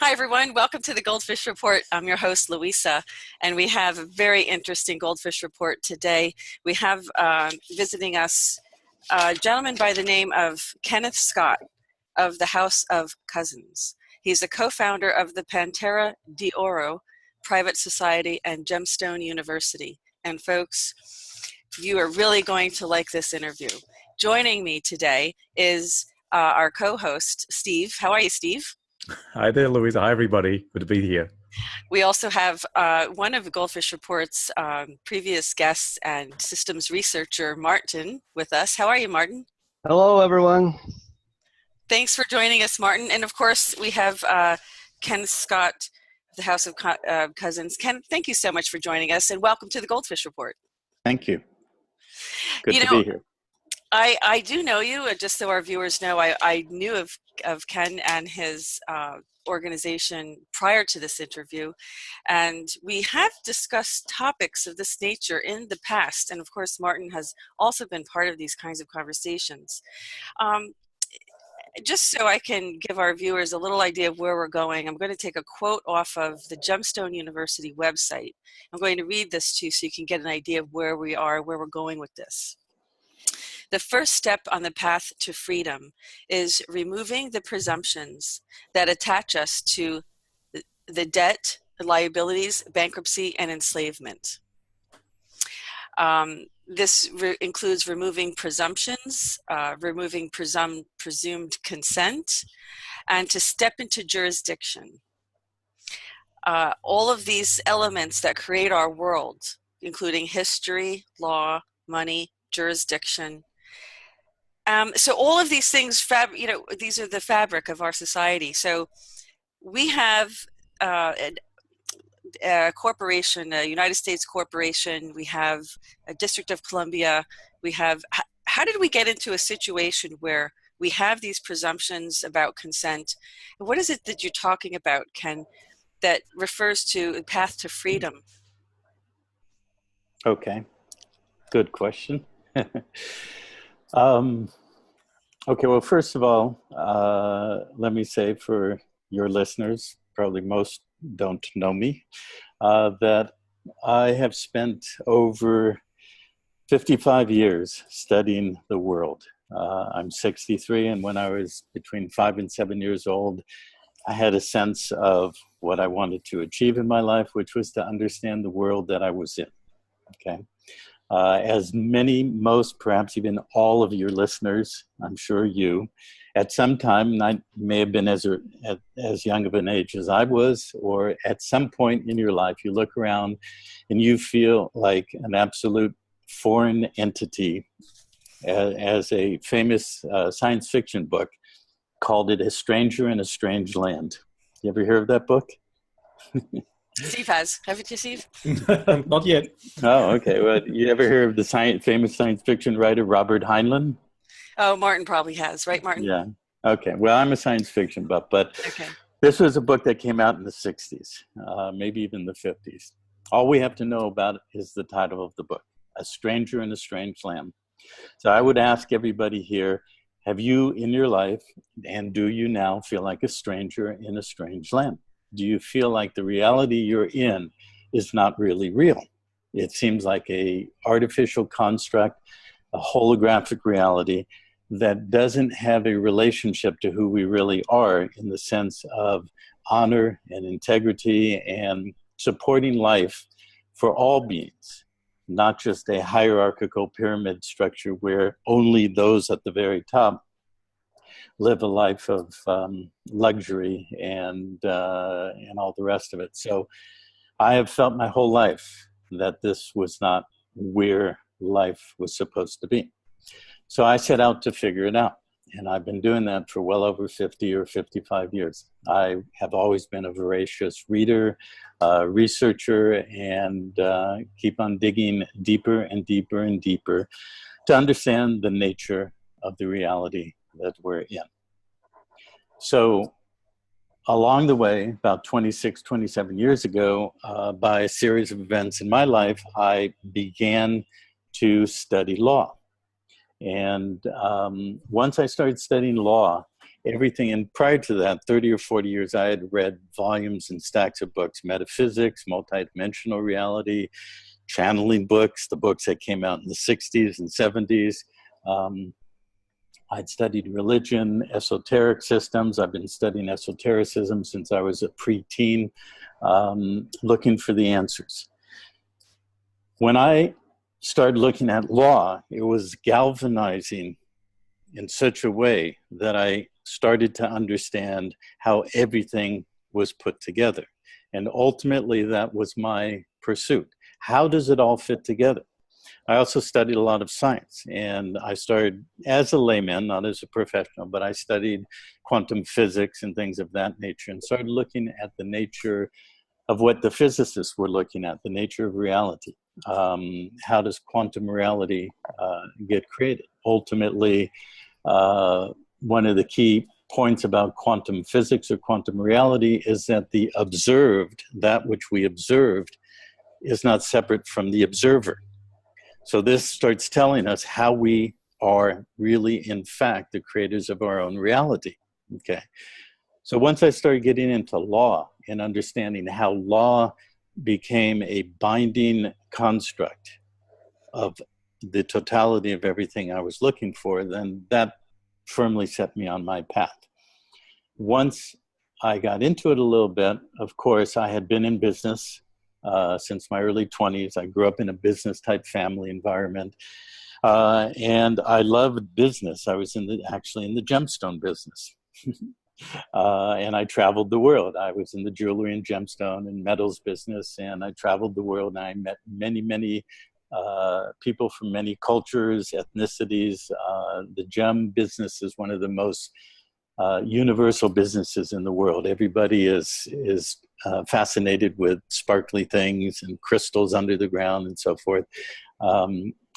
Hi, everyone. Welcome to the Goldfish Report. I'm your host, Louisa, and we have a very interesting Goldfish Report today. We have visiting us a gentleman by the name of Kenneth Scott of the House of Cousins. He's a co-founder of the Pantera de Oro Private Society and Gemstone University. And folks, you are really going to like this interview. Joining me today is our co-host, Steve. How are you, Steve? Hi there, Louisa. Hi, everybody. Good to be here. We also have one of the Goldfish Report's previous guests and systems researcher, Martin, with us. How are you, Martin? Hello, everyone. Thanks for joining us, Martin. And of course, we have Ken Scott of the House of Cousins. Ken, thank you so much for joining us, and welcome to the Goldfish Report. Thank you. Good to be here. I do know you, just so our viewers know, I knew of Ken and his organization prior to this interview, and we have discussed topics of this nature in the past, and of course Martin has also been part of these kinds of conversations. Just so I can give our viewers a little idea of where we're going, I'm going to take a quote off of the Gemstone University website. I'm going to read this to you so you can get an idea of where we are, where we're going with this. The first step on the path to freedom is removing the presumptions that attach us to the debt, the liabilities, bankruptcy, and enslavement. This includes removing presumptions, removing presumed consent, and to step into jurisdiction. All of these elements that create our world, including history, law, money, jurisdiction. So all of these things, these are the fabric of our society. So we have a corporation, a United States corporation. We have a District of Columbia. We have. How did we get into a situation where we have these presumptions about consent? What is it that you're talking about, Ken, that refers to a path to freedom? Okay, good question. Okay, well, first of all, let me say for your listeners, probably most don't know me, that I have spent over 55 years studying the world. I'm 63, and when I was between 5 and 7 years old, I had a sense of what I wanted to achieve in my life, which was to understand the world that I was in, okay? As many, most, perhaps even all of your listeners, I'm sure you, at some time, and I may have been as young of an age as I was, or at some point in your life, you look around and you feel like an absolute foreign entity, as a famous science fiction book called it, A Stranger in a Strange Land. You ever hear of that book? Steve has. Haven't you, Steve? Not yet. Oh, okay. Well, you ever hear of the famous science fiction writer Robert Heinlein? Oh, Martin probably has, right, Martin? Yeah. Okay. Well, I'm a science fiction buff, but okay. This was a book that came out in the 60s, maybe even the 50s. All we have to know about it is the title of the book, A Stranger in a Strange Land. So I would ask everybody here, have you in your life, and do you now feel like a stranger in a strange land? Do you feel like the reality you're in is not really real? It seems like a artificial construct, a holographic reality that doesn't have a relationship to who we really are in the sense of honor and integrity and supporting life for all beings, not just a hierarchical pyramid structure where only those at the very top live a life of luxury and all the rest of it. So I have felt my whole life that this was not where life was supposed to be. So I set out to figure it out. And I've been doing that for well over 50 or 55 years. I have always been a voracious reader, researcher, and keep on digging deeper and deeper and deeper to understand the nature of the reality that we're in. So along the way, about 26, 27 years ago, by a series of events in my life, I began to study law. And once I started studying law, everything. And prior to that, 30 or 40 years, I had read volumes and stacks of books, metaphysics, multidimensional reality, channeling books, the books that came out in the 60s and 70s. I'd studied religion, esoteric systems. I've been studying esotericism since I was a preteen, looking for the answers. When I started looking at law, it was galvanizing in such a way that I started to understand how everything was put together. And ultimately, that was my pursuit. How does it all fit together? I also studied a lot of science, and I started as a layman, not as a professional, but I studied quantum physics and things of that nature, and started looking at the nature of what the physicists were looking at, the nature of reality. How does quantum reality get created? Ultimately, one of the key points about quantum physics or quantum reality is that the observed, that which we observed, is not separate from the observer. So this starts telling us how we are really, in fact, the creators of our own reality. Okay. So once I started getting into law and understanding how law became a binding construct of the totality of everything I was looking for, then that firmly set me on my path. Once I got into it a little bit, of course, I had been in business since my early 20s. I grew up in a business type family environment. And I loved business. I was actually in the Gemstone business. And I traveled the world. I was in the jewelry and gemstone and metals business, and I traveled the world, and I met many people from many cultures, ethnicities. The gem business is one of the most universal businesses in the world. Everybody is fascinated with sparkly things and crystals under the ground and so forth.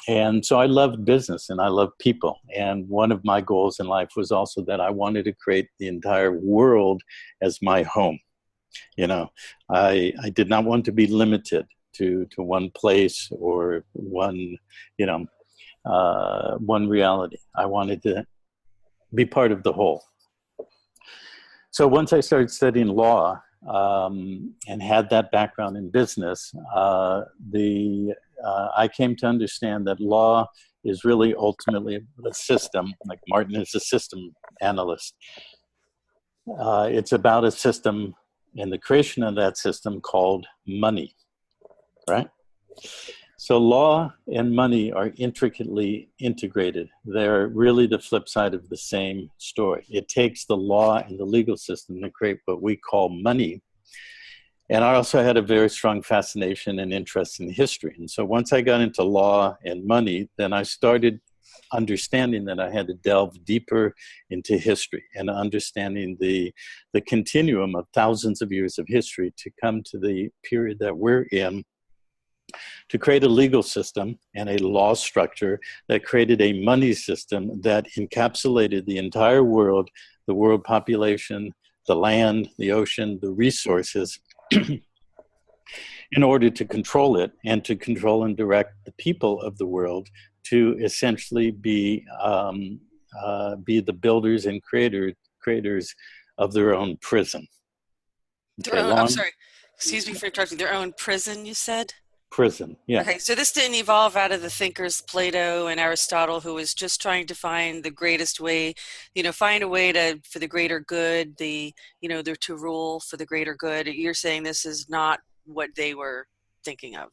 And so I loved business and I loved people. And one of my goals in life was also that I wanted to create the entire world as my home. You know, I did not want to be limited to one place or one, one reality. I wanted to be part of the whole. So once I started studying law and had that background in business, I came to understand that law is really ultimately a system. Like Martin is a system analyst. It's about a system and the creation of that system called money, right? So law and money are intricately integrated. They're really the flip side of the same story. It takes the law and the legal system to create what we call money. And I also had a very strong fascination and interest in history. And so once I got into law and money, then I started understanding that I had to delve deeper into history and understanding the continuum of thousands of years of history to come to the period that we're in, to create a legal system and a law structure that created a money system that encapsulated the entire world, the world population, the land, the ocean, the resources, in order to control it and to control and direct the people of the world to essentially be the builders and creators of their own prison. I'm sorry, excuse me for interrupting. Their own prison, you said? Prison, yeah. Okay, so this didn't evolve out of the thinkers Plato and Aristotle, who was just trying to find the greatest way, find a way for the greater good, they're to rule for the greater good. You're saying this is not what they were thinking of,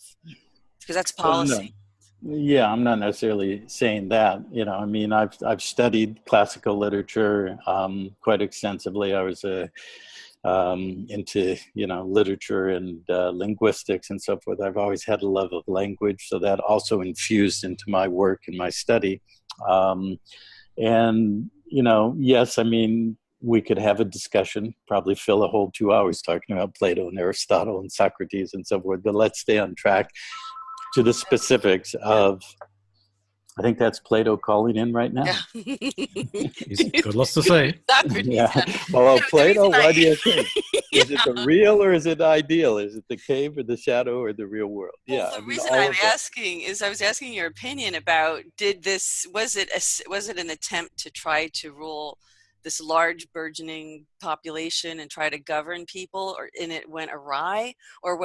because that's policy. Yeah, I'm not necessarily saying that. I've studied classical literature quite extensively. I was into literature and linguistics and so forth. I've always had a love of language, so that also infused into my work and my study. Yes, we could have a discussion, probably fill a whole 2 hours talking about Plato and Aristotle and Socrates and so forth, but let's stay on track to the specifics of, I think that's Plato calling in right now. Yeah. He's got lots to say. Yeah. Well, Plato, what do you think? Is it the real or is it ideal? Is it the cave or the shadow or the real world? Well, the reason I'm asking is I was asking your opinion about was it an attempt to try to rule this large burgeoning population and try to govern people, and it went awry? Or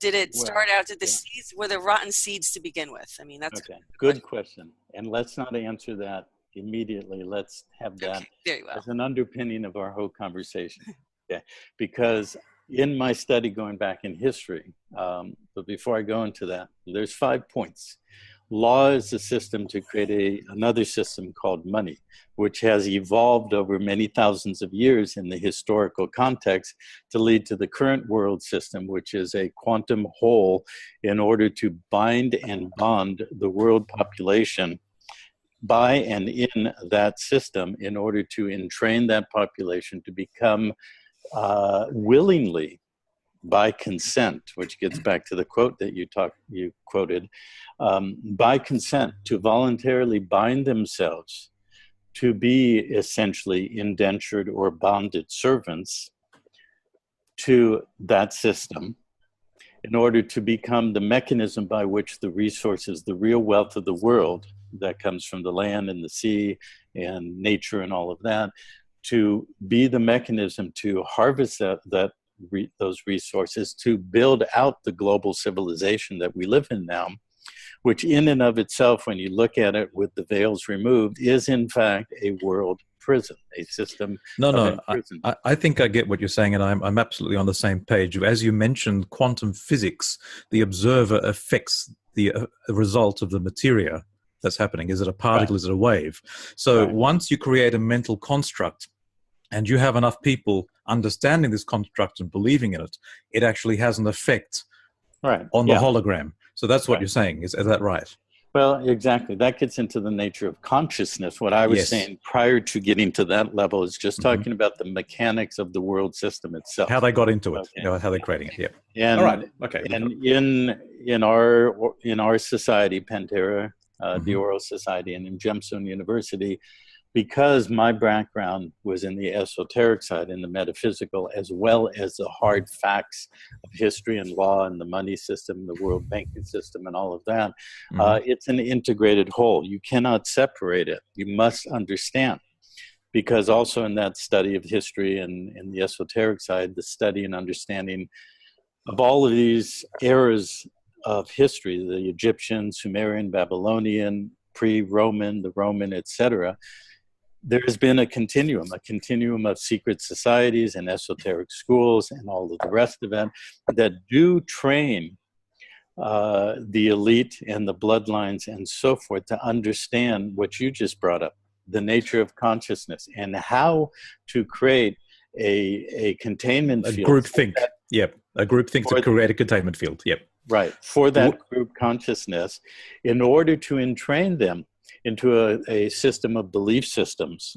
did it start out, did the seeds, were there rotten seeds to begin with? I mean, that's okay. Good question. And let's not answer that immediately. Let's have that very well as an underpinning of our whole conversation. Okay. Because in my study going back in history, but before I go into that, there's 5 points. Law is a system to create another system called money, which has evolved over many thousands of years in the historical context to lead to the current world system, which is a quantum whole in order to bind and bond the world population by and in that system in order to entrain that population to become willingly, by consent, which gets back to the quote that you quoted, by consent to voluntarily bind themselves to be essentially indentured or bonded servants to that system in order to become the mechanism by which the resources, the real wealth of the world that comes from the land and the sea and nature and all of that, to be the mechanism to harvest those resources to build out the global civilization that we live in now, which in and of itself, when you look at it with the veils removed, is in fact a world prison, a system of imprisonment. I think I get what you're saying, and I'm absolutely on the same page. As you mentioned, quantum physics, the observer affects the result of the materia that's happening. Is it a particle? Right. Is it a wave? So once you create a mental construct, and you have enough people understanding this construct and believing in it, it actually has an effect on the hologram. So that's what you're saying. Is that right? Well, exactly. That gets into the nature of consciousness. What I was saying prior to getting to that level is just talking about the mechanics of the world system itself. How they got into it, how they're creating it. Yeah. And, all right. Okay. And in our society, Pantera, the Oral Society, and in Gemstone University, because my background was in the esoteric side, in the metaphysical, as well as the hard facts of history and law and the money system, the world banking system, and all of that, it's an integrated whole. You cannot separate it. You must understand. Because also in that study of history and in the esoteric side, the study and understanding of all of these eras of history, the Egyptian, Sumerian, Babylonian, pre-Roman, the Roman, etc., there has been a continuum of secret societies and esoteric schools and all of the rest of it that do train the elite and the bloodlines and so forth to understand what you just brought up, the nature of consciousness and how to create a containment field. A group think. A group think to create a containment field. Right. For that group consciousness in order to entrain them into a system of belief systems.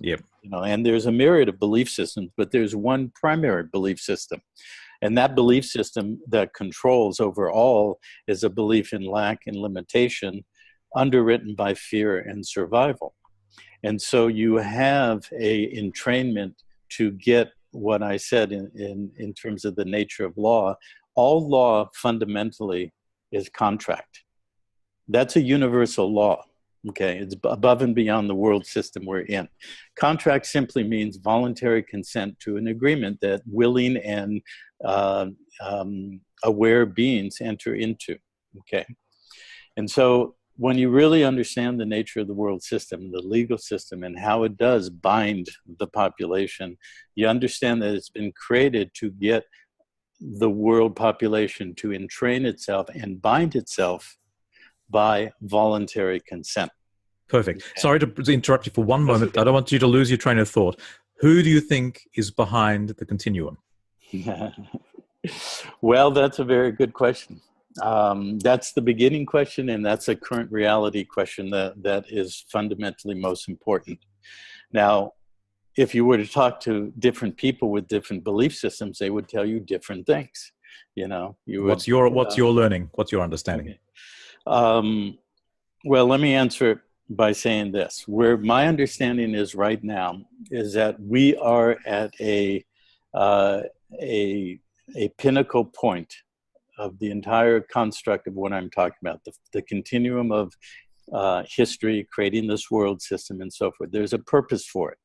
And there's a myriad of belief systems, but there's one primary belief system. And that belief system that controls over all is a belief in lack and limitation, underwritten by fear and survival. And so you have a entrainment to get what I said in terms of the nature of law. All law fundamentally is contract. That's a universal law. Okay, it's above and beyond the world system we're in. Contract simply means voluntary consent to an agreement that willing and aware beings enter into. Okay, and so when you really understand the nature of the world system, the legal system, and how it does bind the population, you understand that it's been created to get the world population to entrain itself and bind itself by voluntary consent. Perfect. Sorry to interrupt you for one moment. Okay. I don't want you to lose your train of thought. Who do you think is behind the continuum? Well, that's a very good question. That's the beginning question, and that's a current reality question that is fundamentally most important. Now, if you were to talk to different people with different belief systems, they would tell you different things. What's your learning? What's your understanding? Okay. Well, let me answer it by saying this. Where my understanding is right now is that we are at a pinnacle point of the entire construct of what I'm talking about, the continuum of history, creating this world system, and so forth. There's a purpose for it.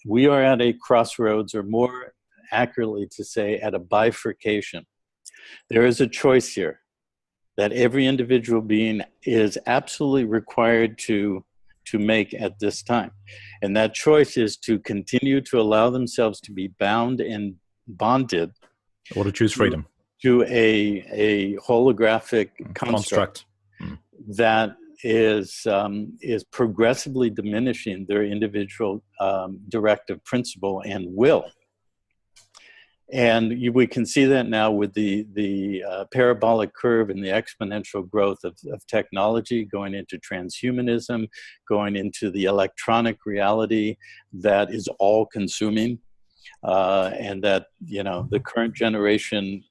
We are at a crossroads, or more accurately to say, at a bifurcation. There is a choice here that every individual being is absolutely required to make at this time. And that choice is to continue to allow themselves to be bound and bonded, or to choose freedom, to a holographic construct that is progressively diminishing their individual directive principle and will. And we can see that now with the parabolic curve and the exponential growth of technology, going into transhumanism, going into the electronic reality that is all-consuming, and that, you know, the current generation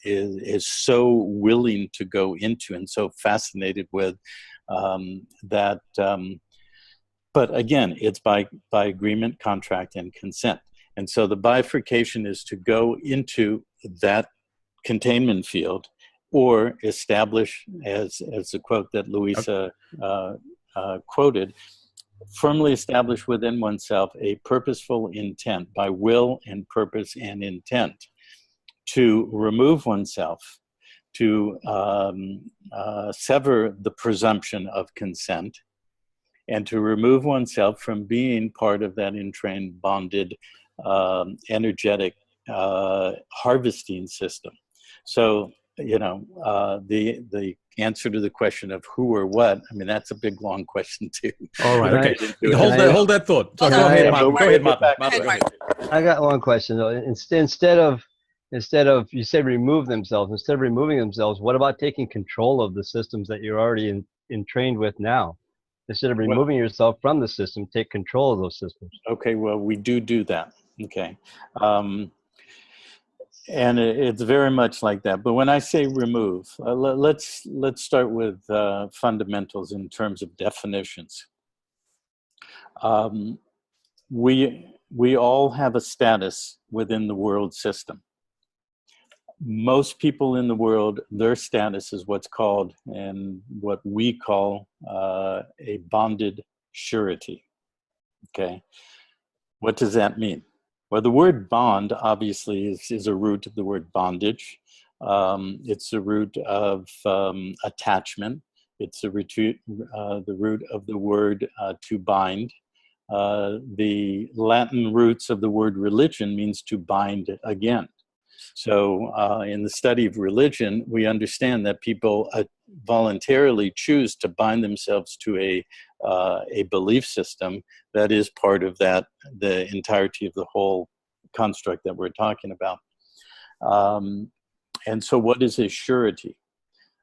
is so willing to go into and so fascinated with that. But again, it's by agreement, contract, and consent. And so the bifurcation is to go into that containment field, or establish, as the quote that Louisa quoted, firmly establish within oneself a purposeful intent, by will and purpose and intent, to remove oneself, to sever the presumption of consent, and to remove oneself from being part of that entrained, bonded, energetic harvesting system. So, you know, the answer to the question of who or what, I mean, that's a big, long question too. All right, okay. Hold that thought. Go ahead, Martin. I got one question though. Instead of you said remove themselves, instead of removing themselves, what about taking control of the systems that you're already entrained with now? Instead of removing yourself from the system, take control of those systems. Okay, well, we do that. Okay. And it's very much like that. But when I say remove, let's start with fundamentals in terms of definitions. We all have a status within the world system. Most people in the world, their status is what's called, and what we call, a bonded surety. Okay. What does that mean? Well, the word bond obviously is a root of the word bondage. It's a root of attachment. It's the root of the word to bind. The Latin roots of the word religion means to bind again. So in the study of religion, we understand that people voluntarily choose to bind themselves to a belief system that is part of the entirety of the whole construct that we're talking about. And so what is a surety?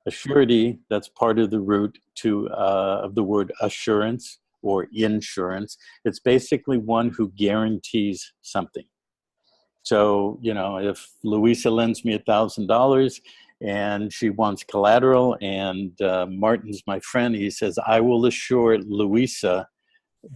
A surety, that's part of the root of the word assurance or insurance. It's basically one who guarantees something. So, you know, if Louisa lends me $1,000 and she wants collateral, and Martin's my friend, he says, I will assure Louisa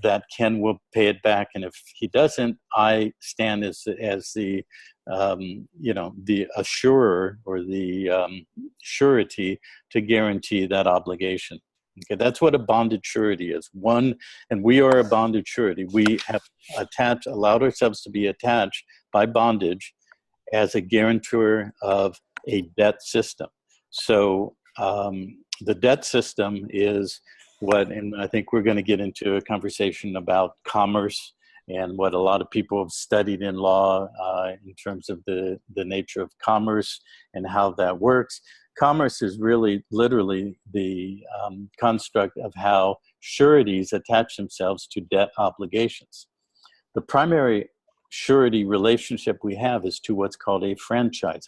that Ken will pay it back. And if he doesn't, I stand as the, you know, the assurer or the surety to guarantee that obligation. Okay, that's what a bonded surety is. And we are a bonded surety. We have allowed ourselves to be attached by bondage as a guarantor of a debt system. So the debt system is and I think we're going to get into a conversation about commerce and what a lot of people have studied in law in terms of the nature of commerce and how that works. Commerce is really literally the construct of how sureties attach themselves to debt obligations. The primary surety relationship we have is to what's called a franchise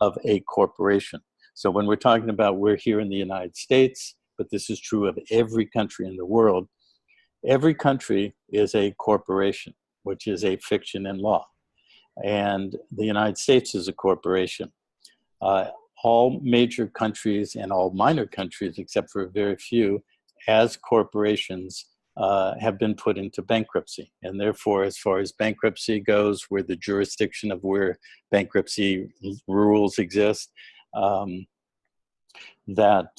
of a corporation. So when we're talking about, we're here in the United States, but this is true of every country in the world. Every country is a corporation, which is a fiction in law. And the United States is a corporation. All major countries and all minor countries, except for very few, as corporations, have been put into bankruptcy. And therefore, as far as bankruptcy goes, where the jurisdiction of where bankruptcy rules exist, that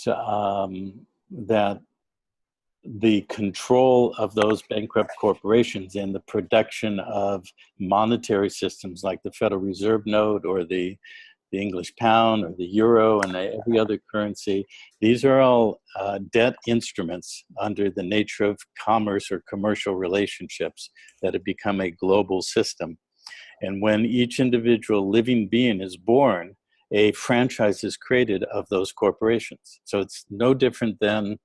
the control of those bankrupt corporations and the production of monetary systems like the Federal Reserve note or the English pound or the euro and every other currency, these are all debt instruments under the nature of commerce or commercial relationships that have become a global system. And when each individual living being is born, a franchise is created of those corporations. So it's no different than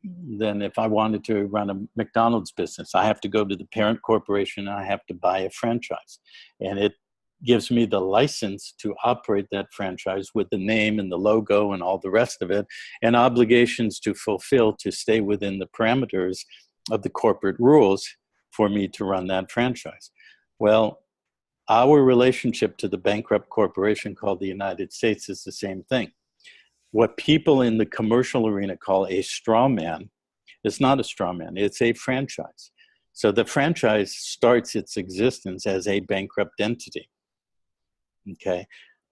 if I wanted to run a McDonald's business. I have to go to the parent corporation and I have to buy a franchise. And it gives me the license to operate that franchise with the name and the logo and all the rest of it, and obligations to fulfill to stay within the parameters of the corporate rules for me to run that franchise. Well, our relationship to the bankrupt corporation called the United States is the same thing. What people in the commercial arena call a straw man is not a straw man, it's a franchise. So the franchise starts its existence as a bankrupt entity. Okay.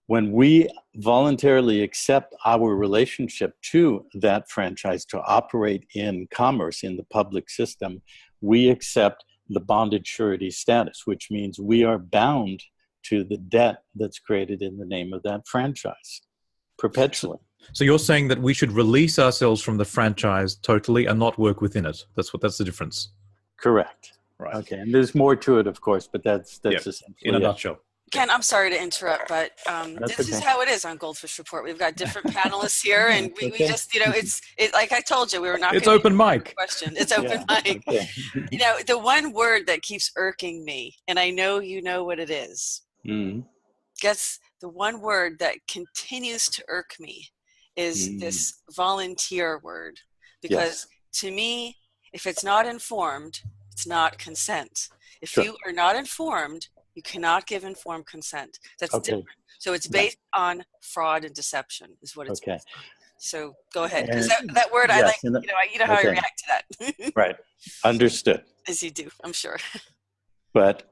When we voluntarily accept our relationship to that franchise to operate in commerce in the public system, we accept the bonded surety status, which means we are bound to the debt that's created in the name of that franchise perpetually. So you're saying that we should release ourselves from the franchise totally and not work within it. That's the difference. Correct. Right. Okay. And there's more to it, of course, but that's essentially in a nutshell. Ken, I'm sorry to interrupt, but this is how it is on Goldfish Report. We've got different panelists here, and we just, it's like I told you, we were not. It's open mic. Question. It's open mic. Okay. The one word that keeps irking me, and I know you know what it is. Guess the one word that continues to irk me is this volunteer word, because to me, if it's not informed, it's not consent. If you are not informed, you cannot give informed consent. That's different. So it's based on fraud and deception is what it's based on. So go ahead. Because that word, I like, you know how I react to that. Right. Understood. As you do, I'm sure. But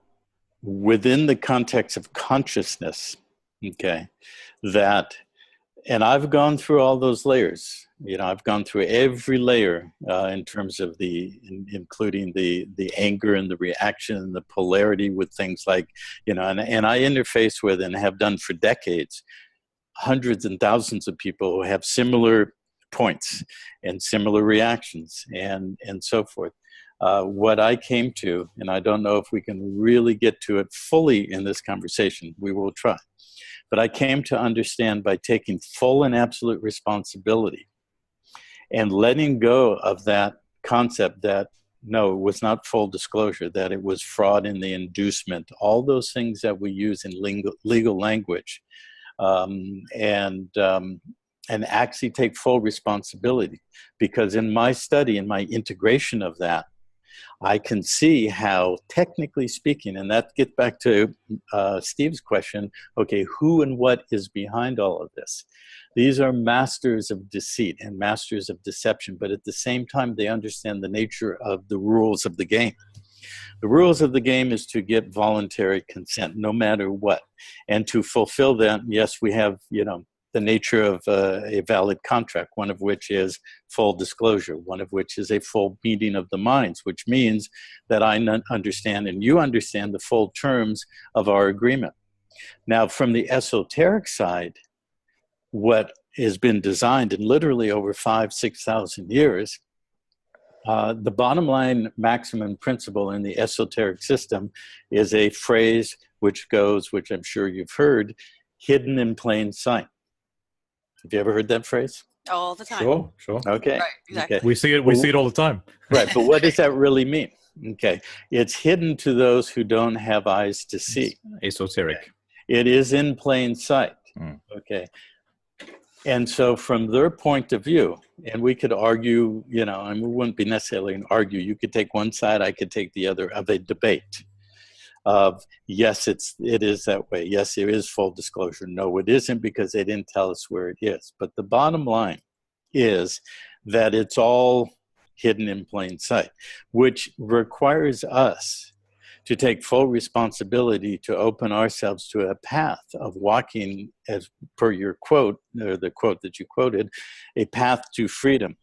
within the context of consciousness, and I've gone through all those layers. I've gone through every layer in terms of including the anger and the reaction and the polarity with things like, and I interface with and have done for decades, hundreds and thousands of people who have similar points and similar reactions and so forth. What I came to, and I don't know if we can really get to it fully in this conversation, we will try. But I came to understand by taking full and absolute responsibility and letting go of that concept that, no, it was not full disclosure, that it was fraud in the inducement, all those things that we use in legal language, and actually take full responsibility. Because in my study, in my integration of that, I can see how, technically speaking, and that gets back to Steve's question, okay, who and what is behind all of this? These are masters of deceit and masters of deception, but at the same time, they understand the nature of the rules of the game. The rules of the game is to get voluntary consent, no matter what. And to fulfill that, yes, we have, the nature of a valid contract, one of which is full disclosure, one of which is a full meeting of the minds, which means that I understand and you understand the full terms of our agreement. Now, from the esoteric side, what has been designed in literally over 5,000-6,000 years, the bottom line maximum principle in the esoteric system is a phrase which goes, which I'm sure you've heard, hidden in plain sight. Have you ever heard that phrase? All the time. Sure. Okay. Right, exactly. We see it all the time. Right, but what does that really mean? Okay. It's hidden to those who don't have eyes to see. It's esoteric. Okay. It is in plain sight. Okay. And so from their point of view, and we could argue, and we wouldn't be necessarily an argue. You could take one side, I could take the other of a debate. Of yes, it is that way. Yes, there is full disclosure. No, it isn't, because they didn't tell us where it is. But the bottom line is that it's all hidden in plain sight, which requires us to take full responsibility to open ourselves to a path of walking, as per your quote, or the quote that you quoted, a path to freedom.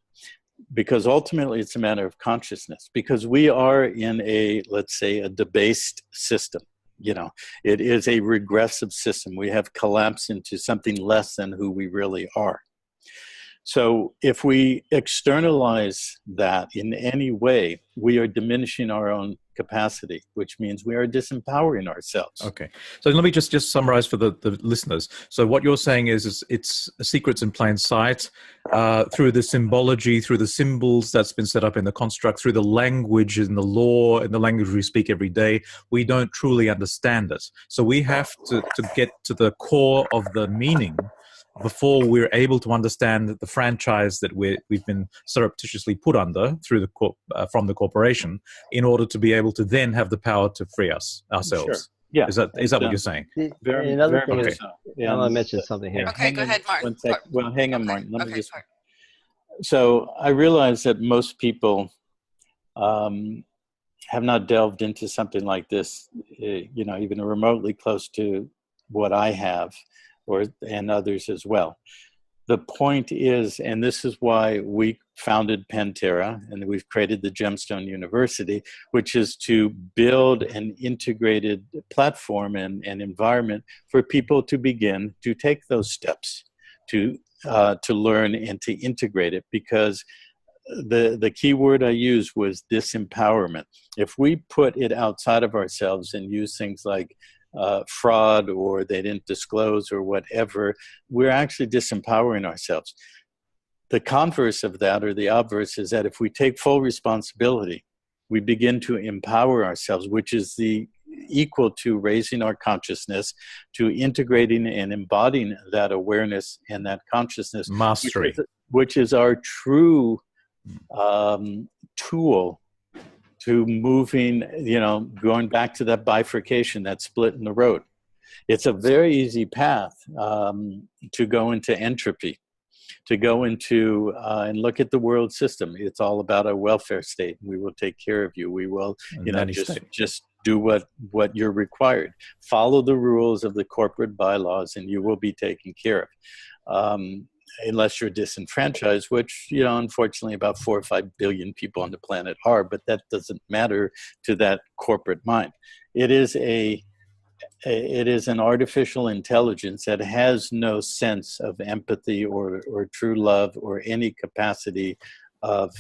Because ultimately it's a matter of consciousness, because we are in a, let's say, a debased system. You know, it is a regressive system. We have collapsed into something less than who we really are. So if we externalize that in any way, we are diminishing our own capacity, which means we are disempowering ourselves. Okay. So let me just summarize for the listeners. So what you're saying is it's secrets in plain sight, through the symbology, through the symbols that's been set up in the construct, through the language and the law and the language we speak every day. We don't truly understand it. So we have to get to the core of the meaning before we're able to understand the franchise that we've been surreptitiously put under through the from the corporation, in order to be able to then have the power to free ourselves. Sure. Yeah. Is that what you're saying? Another thing is, so. I want to mention something here. Okay, go ahead, Martin. Well, hang on, Martin. Let me just. Sorry. So I realize that most people have not delved into something like this, you know, even remotely close to what I have, and others as well. The point is, and this is why we founded Pantera, and we've created the Gemstone University, which is to build an integrated platform and environment for people to begin to take those steps to learn and to integrate it. Because the key word I used was disempowerment. If we put it outside of ourselves and use things like fraud, or they didn't disclose, or whatever, we're actually disempowering ourselves. The converse of that, or the obverse, is that if we take full responsibility, we begin to empower ourselves, which is the equal to raising our consciousness, to integrating and embodying that awareness and that consciousness, mastery, which is our true tool to moving, you know, going back to that bifurcation, that split in the road. It's a very easy path to go into entropy, to go into and look at the world system. It's all about a welfare state. We will take care of you. We will, you know, just do what you're required. Follow the rules of the corporate bylaws, and you will be taken care of. Unless you're disenfranchised, which, you know, unfortunately about 4 or 5 billion people on the planet are, but that doesn't matter to that corporate mind. It is an artificial intelligence that has no sense of empathy or true love or any capacity of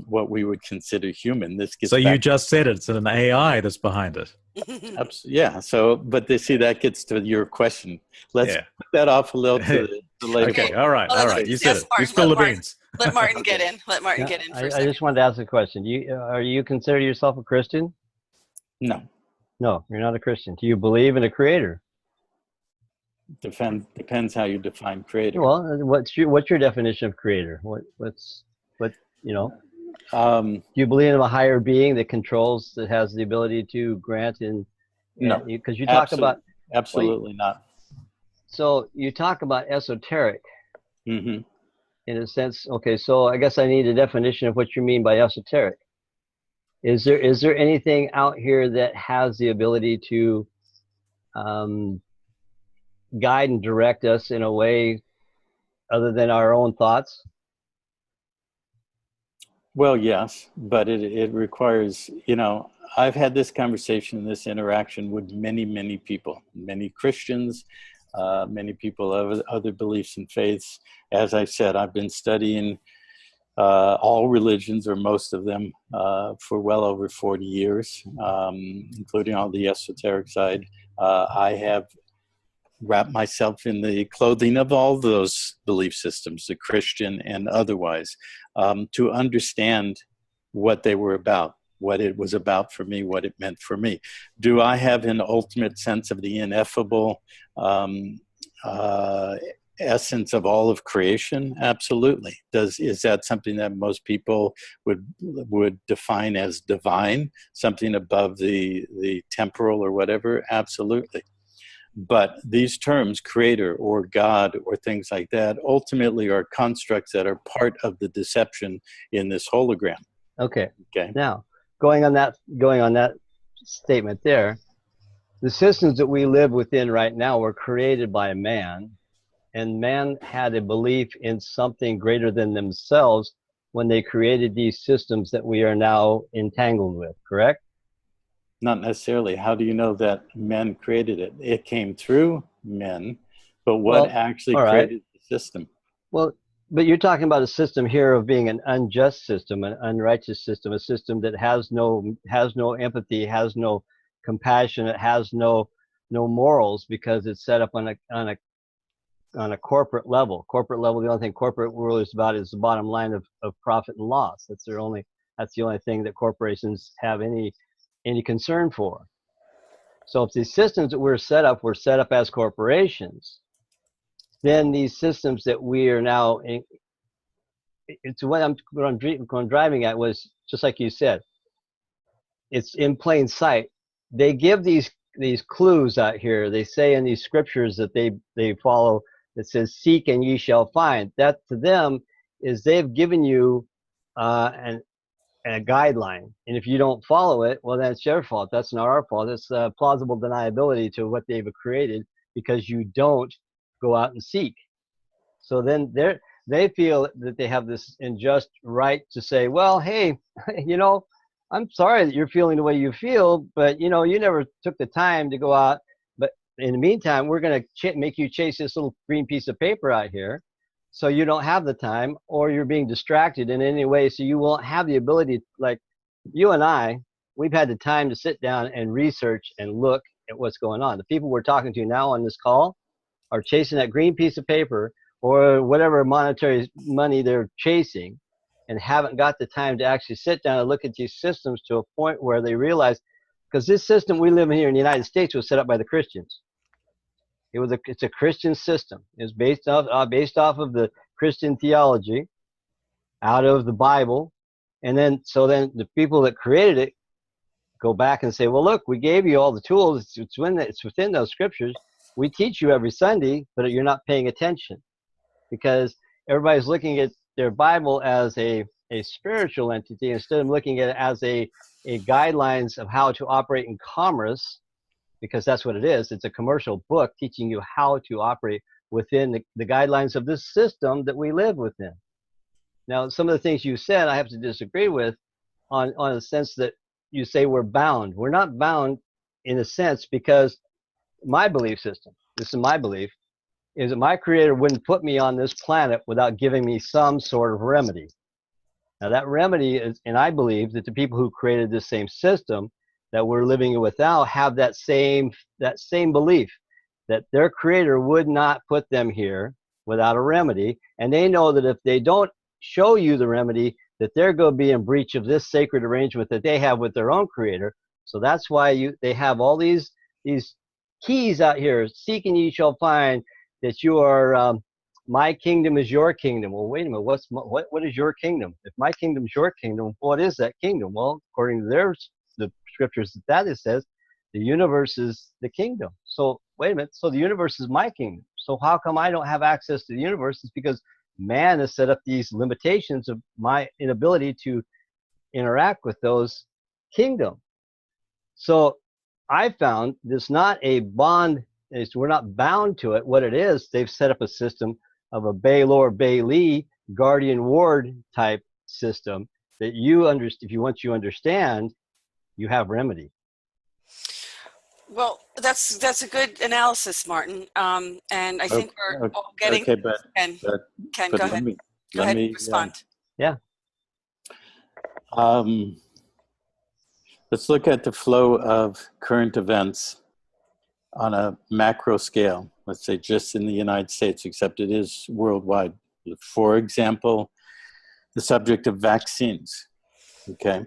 what we would consider human. So you just said it's an AI that's behind it. Yeah. So, but they see that gets to your question. Let's put that off a little to later. Okay. All right. You said it. You spill the beans. Let Martin get in. Let Martin get in. I just wanted to ask a question. Are you consider yourself a Christian? No. No, you're not a Christian. Do you believe in a creator? Depends how you define creator. Well, what's your definition of creator? You know? Do you believe in a higher being that controls, that has the ability to grant no, because you talk about absolutely not. So you talk about esoteric, mm-hmm. in a sense. Okay, so I guess I need a definition of what you mean by esoteric. Is there anything out here that has the ability to guide and direct us in a way other than our own thoughts? Well, yes, but it requires, you know, I've had this conversation, this interaction with many, many people, many Christians, many people of other beliefs and faiths. As I said, I've been studying all religions, or most of them, for well over 40 years, including all the esoteric side. I have wrapped myself in the clothing of all those belief systems, the Christian and otherwise, to understand what they were about, what it was about for me, what it meant for me. Do I have an ultimate sense of the ineffable essence of all of creation? Absolutely. Is that something that most people would define as divine, something above the temporal or whatever? Absolutely. But these terms, creator or God or things like that, ultimately are constructs that are part of the deception in this hologram. Okay. Now, going on that statement there. The systems that we live within right now were created by man, and man had a belief in something greater than themselves when they created these systems that we are now entangled with, correct? Not necessarily. How do you know that men created it? It came through men, but what actually all right. created the system? Well, but you're talking about a system here of being an unjust system, an unrighteous system, a system that has no empathy, has no compassion, it has no morals, because it's set up on a corporate level. Corporate level, the only thing corporate world is about is the bottom line of profit and loss. That's the only thing that corporations have any concern for. So if these systems that were set up as corporations, then these systems that we are now in, it's what I'm driving at was just like you said. It's in plain sight. They give these clues out here. They say in these scriptures that they follow, that says, "Seek and ye shall find." That to them is they've given you a guideline, and if you don't follow it, well, that's your fault. That's not our fault. It's plausible deniability to what they've created because you don't go out and seek. So then they feel that they have this unjust right to say, well, hey, I'm sorry that you're feeling the way you feel, but you never took the time to go out. But in the meantime, we're going to make you chase this little green piece of paper out here, so you don't have the time, or you're being distracted in any way, so you won't have the ability. Like you and I, we've had the time to sit down and research and look at what's going on. The people we're talking to now on this call are chasing that green piece of paper or whatever monetary money they're chasing, and haven't got the time to actually sit down and look at these systems to a point where they realize, because this system we live in here in the United States was set up by the Christians. It's a Christian system. It's based off of the Christian theology, out of the Bible, and then the people that created it go back and say, well, look, we gave you all the tools. It's within those scriptures. We teach you every Sunday, but you're not paying attention, because everybody's looking at their Bible as a spiritual entity instead of looking at it as a guidelines of how to operate in commerce, because that's what it is. It's a commercial book teaching you how to operate within the guidelines of this system that we live within. Now, some of the things you said, I have to disagree with on a sense that you say we're bound. We're not bound in a sense, because my belief system, this is my belief, is that my creator wouldn't put me on this planet without giving me some sort of remedy. Now that remedy is, and I believe that the people who created this same system that we're living with now have that same belief, that their creator would not put them here without a remedy. And they know that if they don't show you the remedy, that they're going to be in breach of this sacred arrangement that they have with their own creator. So that's why they have all these keys out here. Seek and ye shall find, that you are, my kingdom is your kingdom. Well, wait a minute, what is your kingdom? If my kingdom is your kingdom, what is that kingdom? Well, according to the scriptures, that it says the universe is the kingdom. So wait a minute, so the universe is my kingdom. So how come I don't have access to the universe? It's because man has set up these limitations of my inability to interact with those kingdoms. So I found there's not a bond. We're not bound to it. What it is, they've set up a system of a Baylor, Bailey, guardian ward type system that once you understand, you have remedy. Well, that's a good analysis, Martin. And I think we're all getting. Okay, but Ken, go ahead. Go ahead and respond. Yeah. Let's look at the flow of current events on a macro scale, let's say just in the United States, except it is worldwide. For example, the subject of vaccines, okay?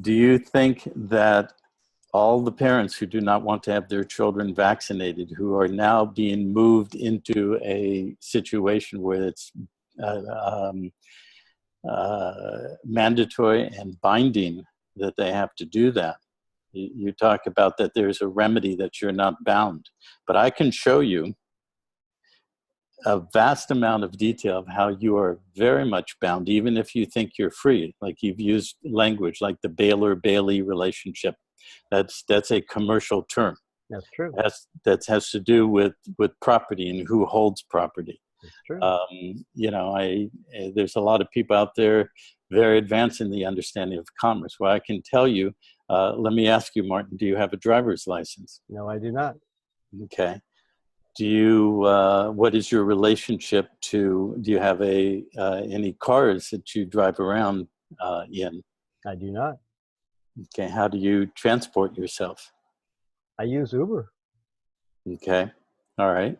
Do you think that all the parents who do not want to have their children vaccinated, who are now being moved into a situation where it's mandatory and binding that they have to do that? You talk about that there's a remedy, that you're not bound. But I can show you a vast amount of detail of how you are very much bound, even if you think you're free. Like you've used language like the Baylor-Bailey relationship. That's a commercial term. That's true. That has to do with property and who holds property. That's true. You know, there's a lot of people out there very advanced in the understanding of commerce. Well, I can tell you, let me ask you, Martin, do you have a driver's license? No, I do not. Okay. Do you, what is your relationship to, do you have any cars that you drive around in? I do not. Okay. How do you transport yourself? I use Uber. Okay. All right.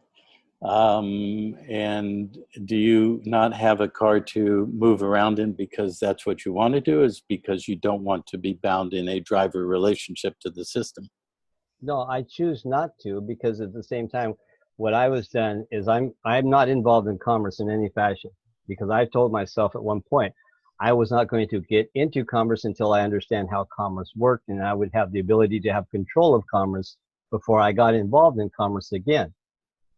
And do you not have a car to move around in because that's what you want to do, is because you don't want to be bound in a driver relationship to the system? No, I choose not to, because at the same time, what I was done is I'm not involved in commerce in any fashion, because I told myself at one point I was not going to get into commerce until I understand how commerce worked, and I would have the ability to have control of commerce before I got involved in commerce again.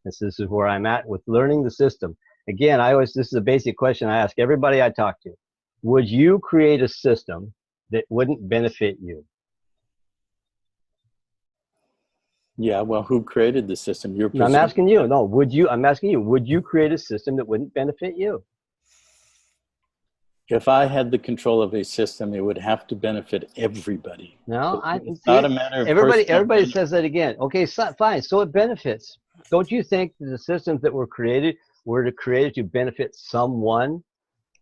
This is where I'm at with learning the system. Again, this is a basic question I ask everybody I talk to. Would you create a system that wouldn't benefit you? Yeah, well, who created the system? No, I'm asking you. No, I'm asking you, would you create a system that wouldn't benefit you? If I had the control of a system, it would have to benefit everybody. No, it's not a matter of everybody says that again. Okay, fine. So it benefits. Don't you think that the systems that were created to benefit someone?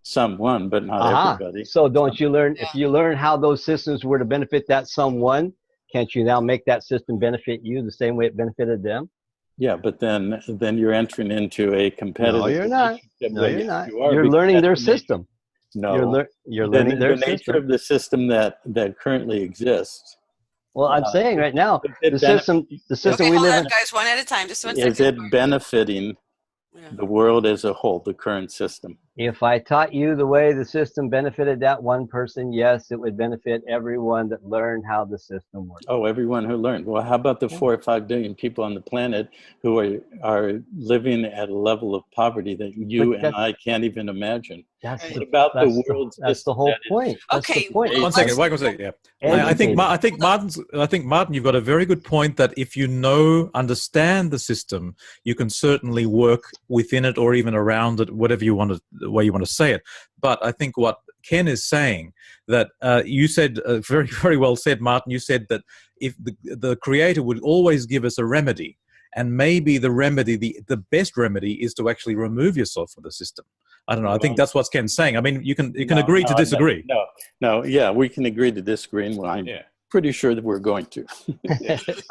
Someone, but not everybody. So don't you learn, if you learn how those systems were to benefit that someone, can't you now make that system benefit you the same way it benefited them? Yeah, but then you're entering into a competitive. No, you're not. No, you're not. You are, you're learning their system. No, you're learning their the nature of the system that currently exists. Well, I'm saying right now, the system okay, we live in. Guys, one at a time. Just one second. Is it benefiting the world as a whole, the current system? If I taught you the way the system benefited that one person, yes, it would benefit everyone that learned how the system works. Oh, everyone who learned. Well, how about the 4 or 5 billion people on the planet who are living at a level of poverty that you and I can't even imagine? That's the world's that's the whole point. Okay, wait one second. Yeah, I think Martin, you've got a very good point that if you understand the system, you can certainly work within it or even around it, whatever you want the way you want to say it. But I think what Ken is saying, that you said very, very well said, Martin. You said that if the Creator would always give us a remedy, and maybe the remedy, the best remedy, is to actually remove yourself from the system. I don't know. I think that's what Ken's saying. I mean, you can agree to disagree. No. Yeah, we can agree to disagree, and I'm pretty sure that we're going to. It's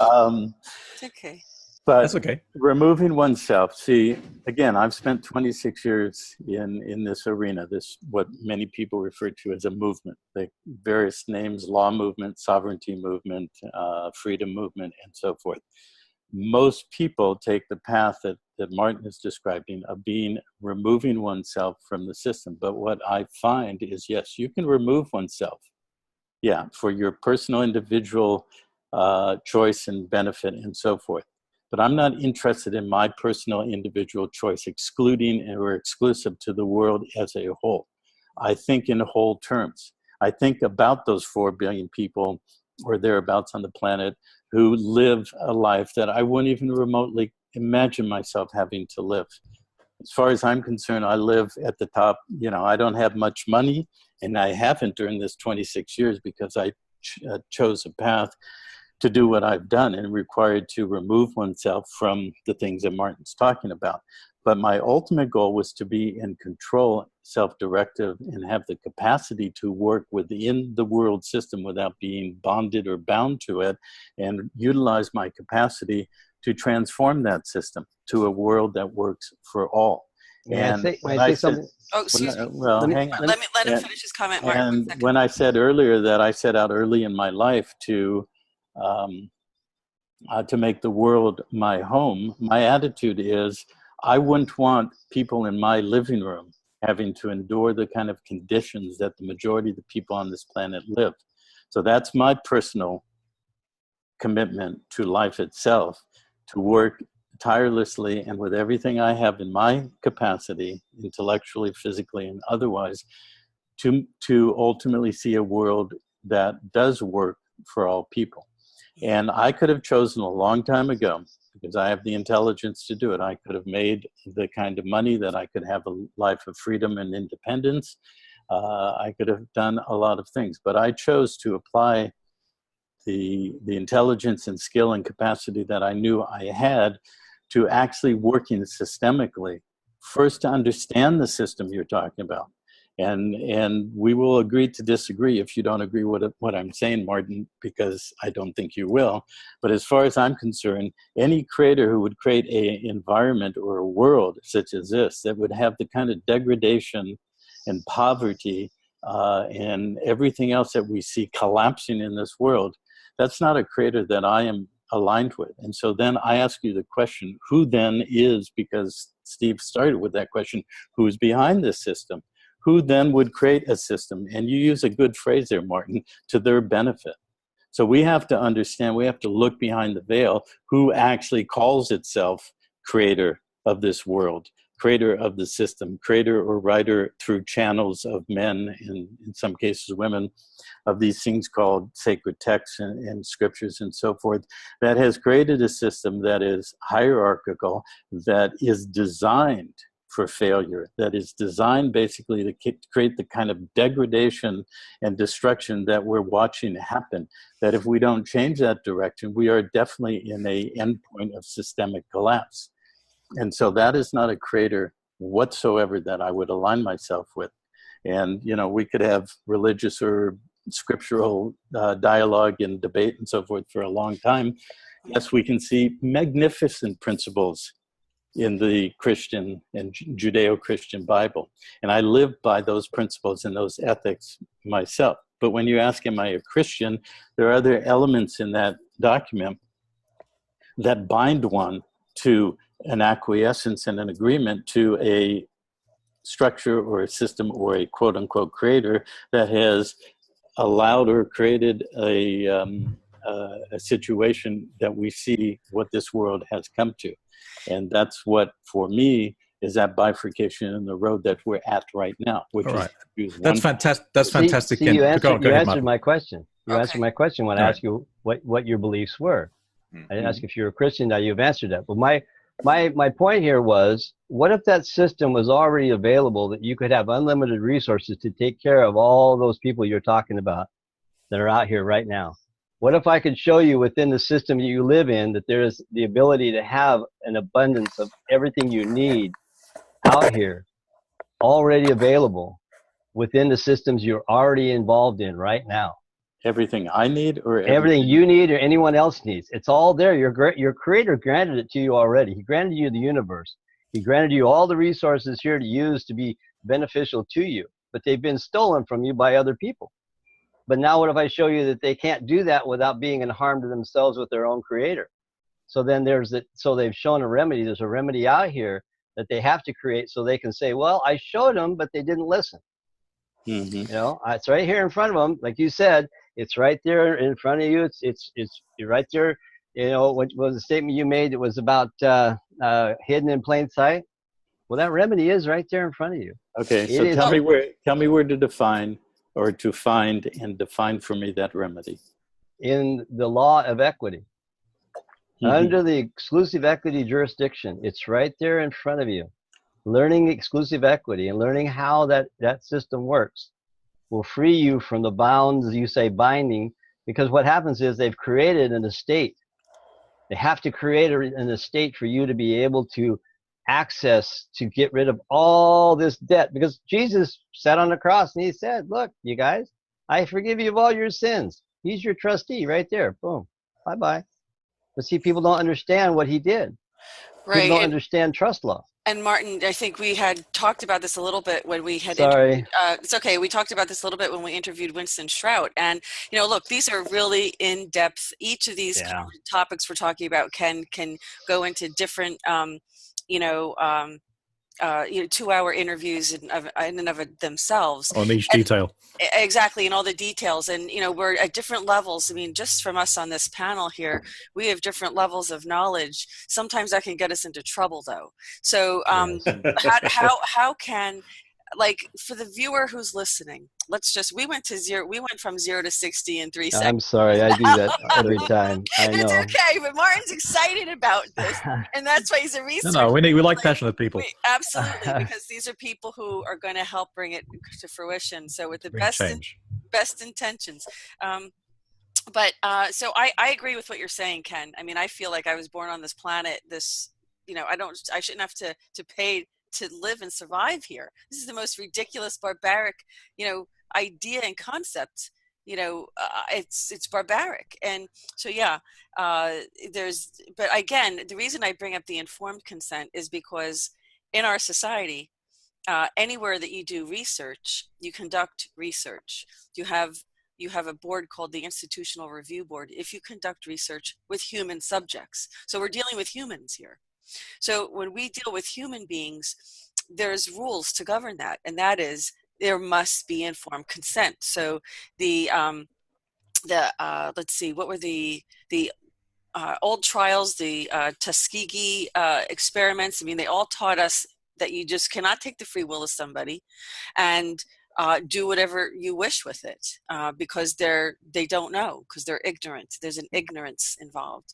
okay. But that's okay. Removing oneself. See, again, I've spent 26 years in this arena, this what many people refer to as a movement. The various names: law movement, sovereignty movement, freedom movement, and so forth. Most people take the path that Martin is describing of removing oneself from the system. But what I find is, yes, you can remove oneself. Yeah, for your personal, individual choice and benefit and so forth. But I'm not interested in my personal, individual choice excluding or exclusive to the world as a whole. I think in whole terms. I think about those 4 billion people or thereabouts on the planet who live a life that I wouldn't even remotely imagine myself having to live. As far as I'm concerned, I live at the top. You know, I don't have much money, and I haven't during this 26 years because I chose a path to do what I've done and required to remove oneself from the things that Martin's talking about. But my ultimate goal was to be in control, self-directive, and have the capacity to work within the world system without being bonded or bound to it, and utilize my capacity to transform that system to a world that works for all. Let me finish his comment, Martin. And when I said earlier that I set out early in my life to make the world my home, my attitude is I wouldn't want people in my living room having to endure the kind of conditions that the majority of the people on this planet live. So that's my personal commitment to life itself, to work tirelessly and with everything I have in my capacity, intellectually, physically, and otherwise, to ultimately see a world that does work for all people. And I could have chosen a long time ago, because I have the intelligence to do it. I could have made the kind of money that I could have a life of freedom and independence. I could have done a lot of things, but I chose to apply the intelligence and skill and capacity that I knew I had to actually working systemically, first to understand the system you're talking about. And we will agree to disagree if you don't agree with what I'm saying, Martin, because I don't think you will. But as far as I'm concerned, any creator who would create an environment or a world such as this, that would have the kind of degradation and poverty and everything else that we see collapsing in this world, that's not a creator that I am aligned with. And so then I ask you the question, who then is, because Steve started with that question, who's behind this system? Who then would create a system? And you use a good phrase there, Martin, to their benefit. So we have to understand, we have to look behind the veil, who actually calls itself creator of this world, creator of the system, creator or writer through channels of men, and in some cases women, of these things called sacred texts and scriptures and so forth, that has created a system that is hierarchical, that is designed for failure, that is designed basically to create the kind of degradation and destruction that we're watching happen, that if we don't change that direction, we are definitely in a endpoint of systemic collapse. And so that is not a creator whatsoever that I would align myself with. And, you know, we could have religious or scriptural dialogue and debate and so forth for a long time. Yes, we can see magnificent principles in the Christian and Judeo-Christian Bible. And I live by those principles and those ethics myself. But when you ask, am I a Christian, there are other elements in that document that bind one to an acquiescence and an agreement to a structure or a system or a quote-unquote creator that has allowed or created a situation that we see what this world has come to. And that's what, for me, is that bifurcation in the road that we're at right now. Which All right. is That's fantastic. That's fantastic. See, you answered, go ahead, my question. You answered my question when I asked you what your beliefs were. I didn't ask if you're a Christian. Now you've answered that. But my point here was, what if that system was already available, that you could have unlimited resources to take care of all those people you're talking about that are out here right now? What if I could show you within the system that you live in that there is the ability to have an abundance of everything you need out here already available within the systems you're already involved in right now? Everything I need, or everything you need or anyone else needs. It's all there. Your creator granted it to you already. He granted you the universe. He granted you all the resources here to use to be beneficial to you, but they've been stolen from you by other people. But now what if I show you that they can't do that without being in harm to themselves with their own creator? So then so they've shown a remedy. There's a remedy out here that they have to create so they can say, well, I showed them, but they didn't listen. Mm-hmm. You know, it's right here in front of them. Like you said, it's right there in front of you. It's right there. You know, what was the statement you made? It was about hidden in plain sight. Well, that remedy is right there in front of you. Okay, so tell me where to define, or to find and define for me that remedy. In the law of equity. Mm-hmm. Under the exclusive equity jurisdiction, it's right there in front of you. Learning exclusive equity and learning how that system works will free you from the bounds, you say, binding, because what happens is they've created an estate. They have to create an estate for you to be able to access, to get rid of all this debt, because Jesus sat on the cross and he said, look, you guys, I forgive you of all your sins. He's your trustee right there. Boom. Bye-bye. But see, people don't understand what he did. Right. People don't understand trust law. And Martin, I think we had talked about this a little bit when we had it's okay. We talked about this a little bit when we interviewed Winston Shrout. And, you know, look, these are really in-depth. Each of these topics we're talking about can go into different, 2-hour interviews in and of themselves. On each detail. Exactly, and all the details. And, we're at different levels. I mean, just from us on this panel here, we have different levels of knowledge. Sometimes that can get us into trouble, though. So how can, like, for the viewer who's listening, we went from 0 to 60 in 3 seconds. I'm sorry, I do that every time. I know. It's okay, but Martin's excited about this, and that's why he's a researcher. No, we like passionate people. Absolutely, because these are people who are going to help bring it to fruition. So with the best intentions. So I agree with what you're saying, Ken. I mean, I feel like I was born on this planet. I shouldn't have to pay to live and survive here. This is the most ridiculous, barbaric, idea and concept. It's barbaric. And so, but again, the reason I bring up the informed consent is because in our society, anywhere that you do research, you conduct research. You have a board called the Institutional Review Board if you conduct research with human subjects. So we're dealing with humans here. So when we deal with human beings, there's rules to govern that, and that is there must be informed consent. So let's see, what were the old trials, the Tuskegee experiments? I mean, they all taught us that you just cannot take the free will of somebody and do whatever you wish with it because they don't know, because they're ignorant. There's an ignorance involved.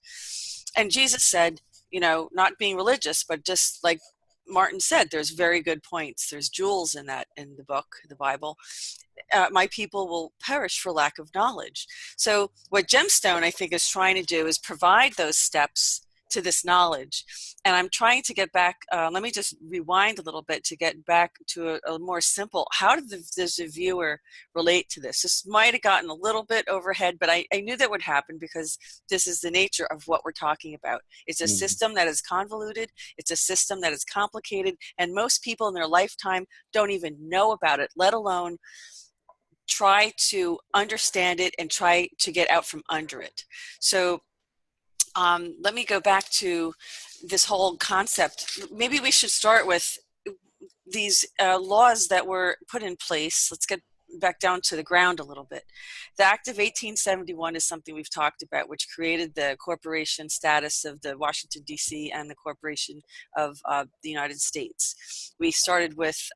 And Jesus said, not being religious, but just like Martin said, there's very good points. There's jewels in the book, the Bible. My people will perish for lack of knowledge. So what Gemstone, I think, is trying to do is provide those steps to this knowledge. And I'm trying to get back, let me just rewind a little bit to get back to a more simple, how does the viewer relate to this? This might have gotten a little bit overhead, but I knew that would happen because this is the nature of what we're talking about. It's a system that is convoluted, it's a system that is complicated, and most people in their lifetime don't even know about it, let alone try to understand it and try to get out from under it. So let me go back to this whole concept. Maybe we should start with these laws that were put in place. Let's get back down to the ground a little bit. The Act of 1871 is something we've talked about, which created the corporation status of the Washington, D.C. and the Corporation of the United States. We started with,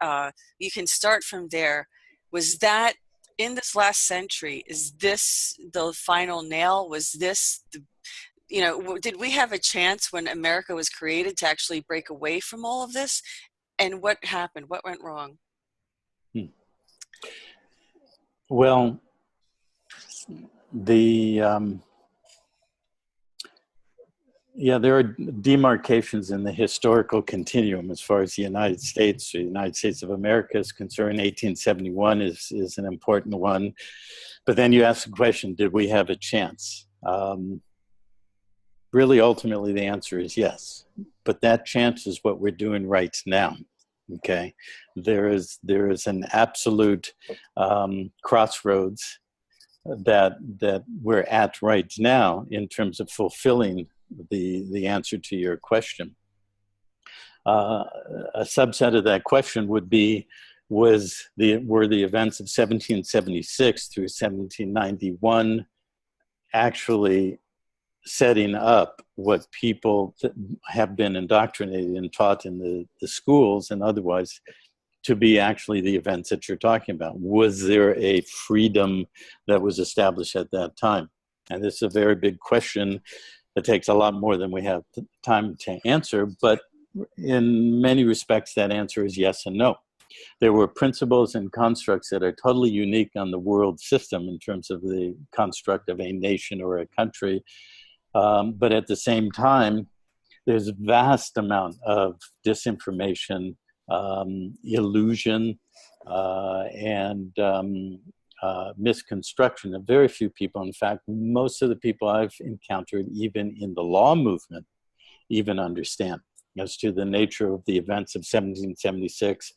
you can start from there. Was that in this last century, is this the final nail? Was this did we have a chance when America was created to actually break away from all of this? And what happened? What went wrong? Well, there are demarcations in the historical continuum as far as the United States of America is concerned. 1871 is an important one. But then you ask the question, did we have a chance? Really, ultimately, the answer is yes. But that chance is what we're doing right now. Okay, there is an absolute crossroads that we're at right now in terms of fulfilling the answer to your question. A subset of that question would be, were the events of 1776 through 1791 actually setting up what people have been indoctrinated and taught in the schools and otherwise to be actually the events that you're talking about? Was there a freedom that was established at that time? And this is a very big question that takes a lot more than we have time to answer, but in many respects that answer is yes and no. There were principles and constructs that are totally unique on the world system in terms of the construct of a nation or a country. But at the same time, there's a vast amount of disinformation, illusion, and misconstruction of very few people. In fact, most of the people I've encountered, even in the law movement, even understand as to the nature of the events of 1776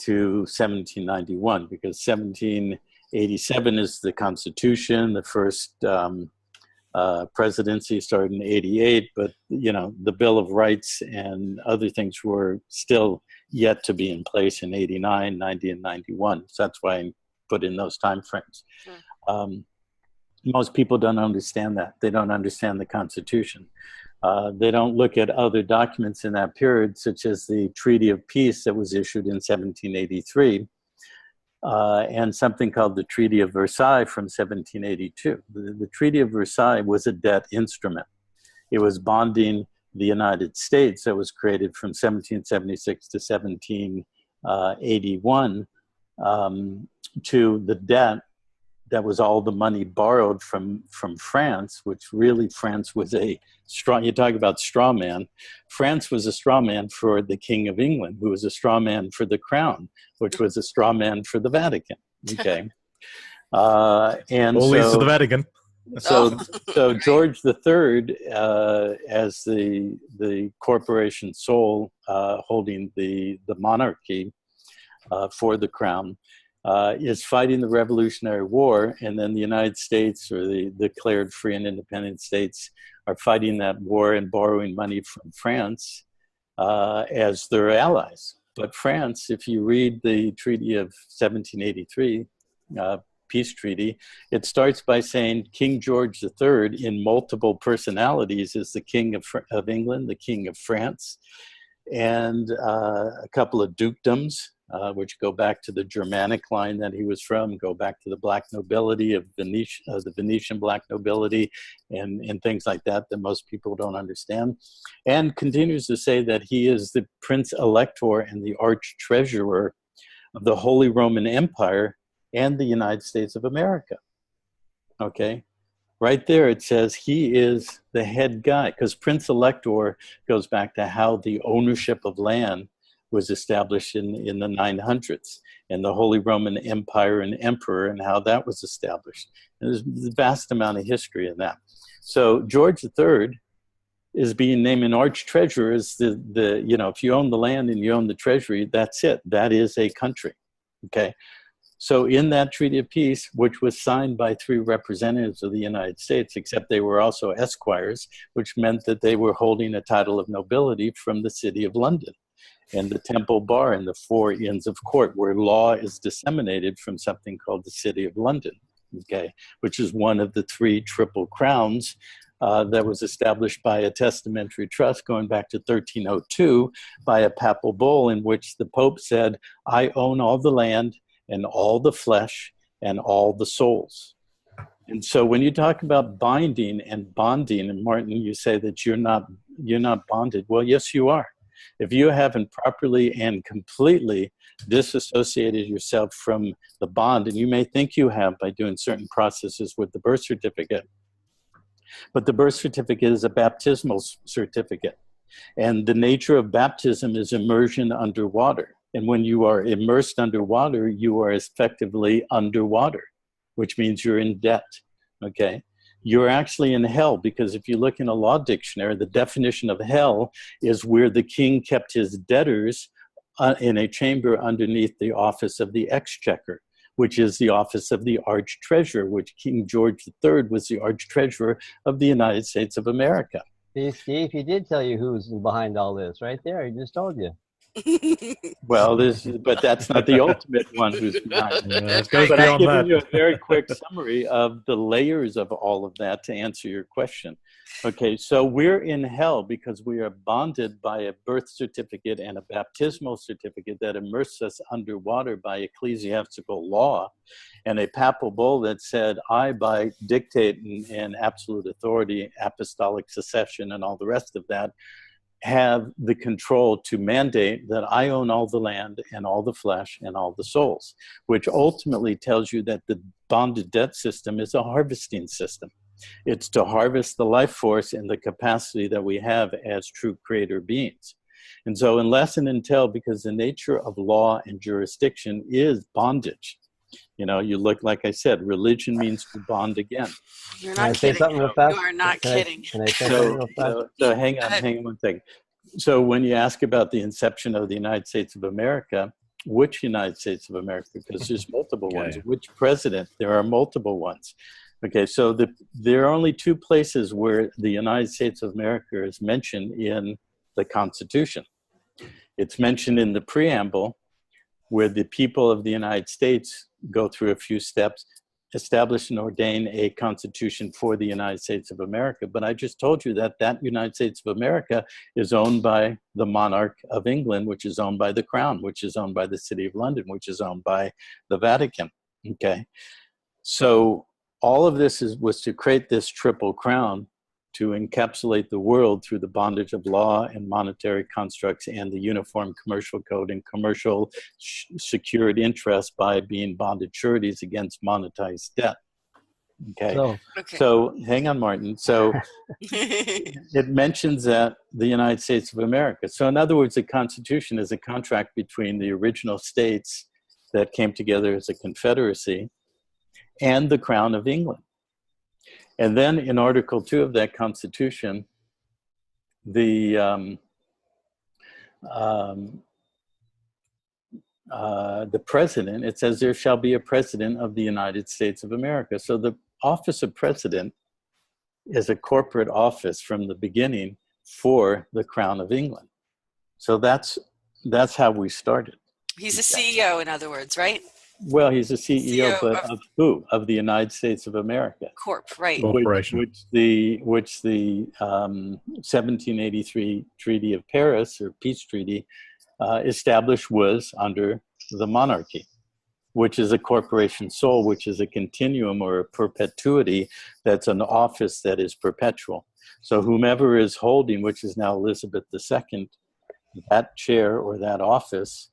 to 1791, because 1787 is the Constitution, the first presidency started in 88, but the Bill of Rights and other things were still yet to be in place in 89, 90, and 91. So that's why I put in those time frames. Most people don't understand that. They don't understand the Constitution. They don't look at other documents in that period, such as the Treaty of Peace that was issued in 1783, and something called the Treaty of Versailles from 1782. The Treaty of Versailles was a debt instrument. It was bonding the United States that was created from 1776 to 1781 to the debt that was all the money borrowed from France, which really France was a straw. You talk about straw man. France was a straw man for the King of England, who was a straw man for the Crown, which was a straw man for the Vatican. Okay, and always so, to the Vatican. So George III, as the corporation sole holding the monarchy for the Crown, is fighting the Revolutionary War, and then the United States, or the declared free and independent states, are fighting that war and borrowing money from France as their allies. But France, if you read the Treaty of 1783, peace treaty, it starts by saying King George III, in multiple personalities, is the King of England, the King of France, and a couple of dukedoms, which go back to the Germanic line that he was from, go back to the black nobility of the Venetian black nobility, and things like that most people don't understand, and continues to say that he is the Prince Elector and the Arch Treasurer of the Holy Roman Empire and the United States of America. Okay? Right there it says he is the head guy, because Prince Elector goes back to how the ownership of land was established in the 900s, and the Holy Roman Empire and Emperor and how that was established. And there's a vast amount of history in that. So George III is being named an arch treasurer as the if you own the land and you own the treasury, that's it. That is a country. Okay. So in that Treaty of Peace, which was signed by 3 representatives of the United States, except they were also esquires, which meant that they were holding a title of nobility from the City of London and the Temple Bar and the 4 Inns of Court, where law is disseminated from something called the City of London, okay, which is one of the 3 triple crowns that was established by a testamentary trust going back to 1302 by a papal bull, in which the Pope said, I own all the land and all the flesh and all the souls. And so when you talk about binding and bonding, and Martin, you say that you're not bonded. Well, yes, you are. If you haven't properly and completely disassociated yourself from the bond, and you may think you have by doing certain processes with the birth certificate, but the birth certificate is a baptismal certificate. And the nature of baptism is immersion underwater. And when you are immersed underwater, you are effectively underwater, which means you're in debt, okay? You're actually in hell, because if you look in a law dictionary, the definition of hell is where the king kept his debtors in a chamber underneath the office of the exchequer, which is the office of the arch treasurer, which King George III was the arch treasurer of the United States of America. See, Steve, he did tell you who's behind all this right there. He just told you. Well, but that's not the ultimate one who's behind it. It goes But I'm beyond giving that. you a very quick summary of the layers of all of that to answer your question. Okay, so we're in hell because we are bonded by a birth certificate and a baptismal certificate that immerses us underwater by ecclesiastical law, and a papal bull that said, I, by dictate and absolute authority, apostolic succession, and all the rest of that, have the control to mandate that I own all the land and all the flesh and all the souls, which ultimately tells you that the bonded debt system is a harvesting system. It's to harvest the life force and the capacity that we have as true creator beings. And so unless and until, because the nature of law and jurisdiction is bondage. You know, you look, like I said, religion means to bond again. You're Can I not say kidding. something real fast? You are not kidding. Can I say something real fast? So hang on one thing. So when you ask about the inception of the United States of America, which United States of America? Because there's multiple ones. Which president? There are multiple ones. Okay, so there are only 2 places where the United States of America is mentioned in the Constitution. It's mentioned in the preamble, where the people of the United States go through a few steps, establish and ordain a constitution for the United States of America. But I just told you that that United States of America is owned by the monarch of England, which is owned by the crown, which is owned by the City of London, which is owned by the Vatican. Okay. So all of this was to create this triple crown to encapsulate the world through the bondage of law and monetary constructs and the uniform commercial code and commercial secured interest by being bonded sureties against monetized debt. Okay. So hang on, Martin. So it mentions that the United States of America. So in other words, the Constitution is a contract between the original states that came together as a confederacy and the Crown of England. And then in Article 2 of that Constitution, the president, it says there shall be a president of the United States of America. So the office of president is a corporate office from the beginning for the Crown of England. So that's how we started. He's a CEO, in other words, right? Well, he's a CEO, but of who? Of the United States of America. Corp, right. Corporation. Which the 1783 Treaty of Paris, or Peace Treaty, established was under the monarchy, which is a corporation sole, which is a continuum or a perpetuity. That's an office that is perpetual. So whomever is holding, which is now Elizabeth II, that chair or that office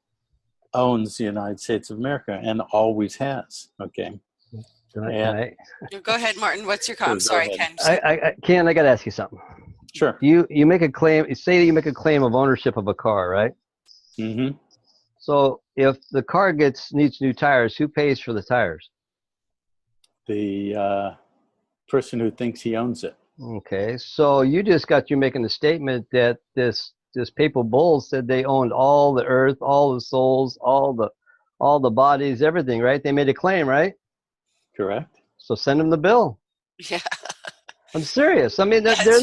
owns the United States of America and always has. Okay. Go ahead, Martin. What's your comment? Sorry, Ken. Ken, I got to ask you something. Sure. You make a claim. Say that you make a claim of ownership of a car, right? Mm-hmm. So if the car needs new tires, who pays for the tires? The person who thinks he owns it. Okay. So you just got you making a statement that this papal bull said they owned all the earth, all the souls, all the bodies, everything, right? They made a claim, right? Correct. So send them the bill. Yeah. I'm serious. I mean, they're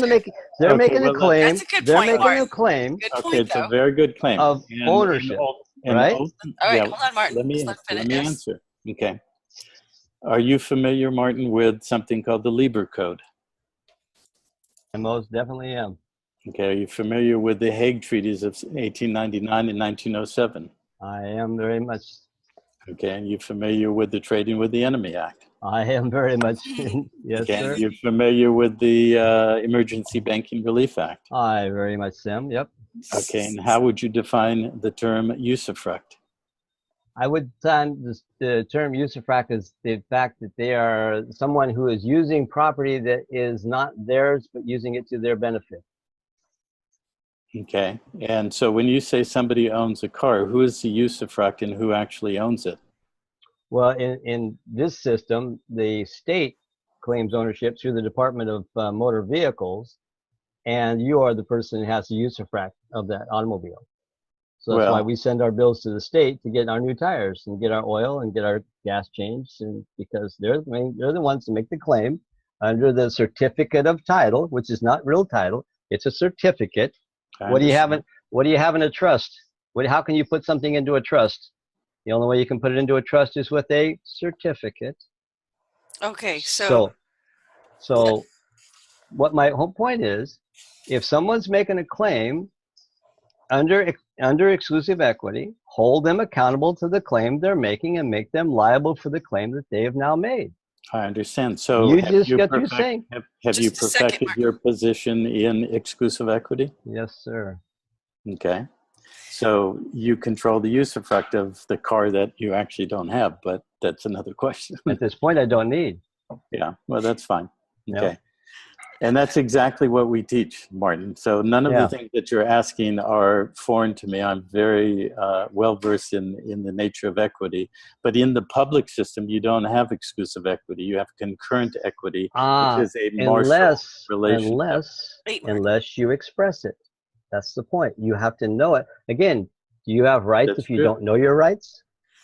making a claim. That's a good they're point, making Martin. a claim. Good point, Okay, it's a very good claim of ownership, right? All right, hold on, Martin. Let me answer. Okay. Are you familiar, Martin, with something called the Lieber Code? I most definitely am. Okay, are you familiar with the Hague Treaties of 1899 and 1907? I am very much. Okay, and you're familiar with the Trading with the Enemy Act? I am very much. Yes, okay, sir. You're familiar with the Emergency Banking Relief Act? I very much am, yep. Okay, and how would you define the term usufruct? I would define the term usufruct as the fact that they are someone who is using property that is not theirs, but using it to their benefit. Okay, and so when you say somebody owns a car, who is the usufruct and who actually owns it? Well, in this system, the state claims ownership through the Department of Motor Vehicles, and you are the person who has the usufruct of that automobile. So that's why we send our bills to the state to get our new tires and get our oil and get our gas changed, and because they're the ones to make the claim under the certificate of title, which is not real title; it's a certificate. What do you have in a trust? How can you put something into a trust? The only way you can put it into a trust is with a certificate. Okay, so what my whole point is, if someone's making a claim under exclusive equity, hold them accountable to the claim they're making and make them liable for the claim that they have now made. I understand. So have you perfected your position in exclusive equity? Yes, sir. Okay. So you control the usufruct of the car that you actually don't have, but that's another question. At this point, I don't need. Yeah, well, that's fine. Okay. Yep. And that's exactly what we teach, Martin. So none of the things that you're asking are foreign to me. I'm very well-versed in the nature of equity. But in the public system, you don't have exclusive equity. You have concurrent equity, which is a martial relationship. Unless you express it. That's the point. You have to know it. Again, do you have rights if you don't know your rights?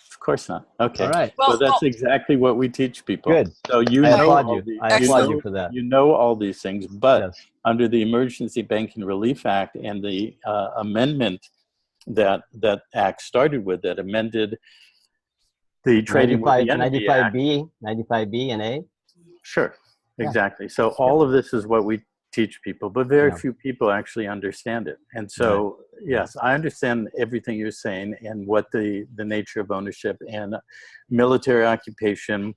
Of course not. Okay. All right. So that's exactly what we teach people. Good. So I applaud you for that. You know all these things, but under the Emergency Banking Relief Act and the amendment that act started with, that amended the Trading with the Enemy Act. 95B and A. Sure, Yeah. exactly. So all of this is what we teach people, but very Yeah. few people actually understand it. And so, yes, I understand everything you're saying and what the nature of ownership and military occupation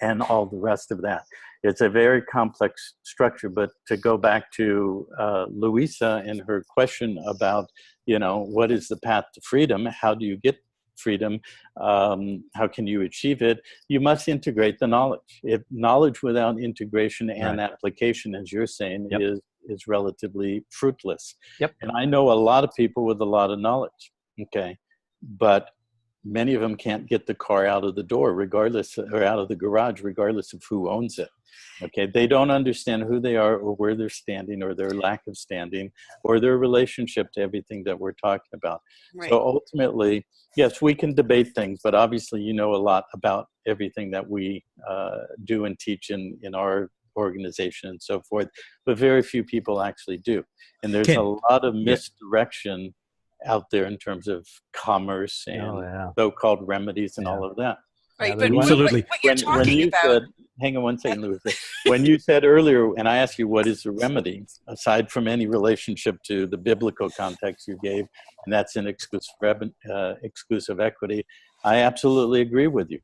and all the rest of that. It's a very complex structure, but to go back to Louisa and her question about, what is the path to freedom? How do you get freedom? How can you achieve it? You must integrate the knowledge. If knowledge without integration and application, as you're saying, is relatively fruitless. Yep. And I know a lot of people with a lot of knowledge, okay, but many of them can't get the car out of the door, regardless, or out of the garage, regardless of who owns it. Okay, they don't understand who they are or where they're standing or their lack of standing or their relationship to everything that we're talking about. Right. So ultimately, yes, we can debate things, but obviously you know a lot about everything that we do and teach in our organization and so forth, but very few people actually do. And there's a lot of misdirection out there in terms of commerce and so-called remedies and all of that. Right, but absolutely. What you're talking about... Said, hang on one second, Louis. When you said earlier, and I asked you what is the remedy, aside from any relationship to the biblical context you gave, and that's an exclusive equity, I absolutely agree with you.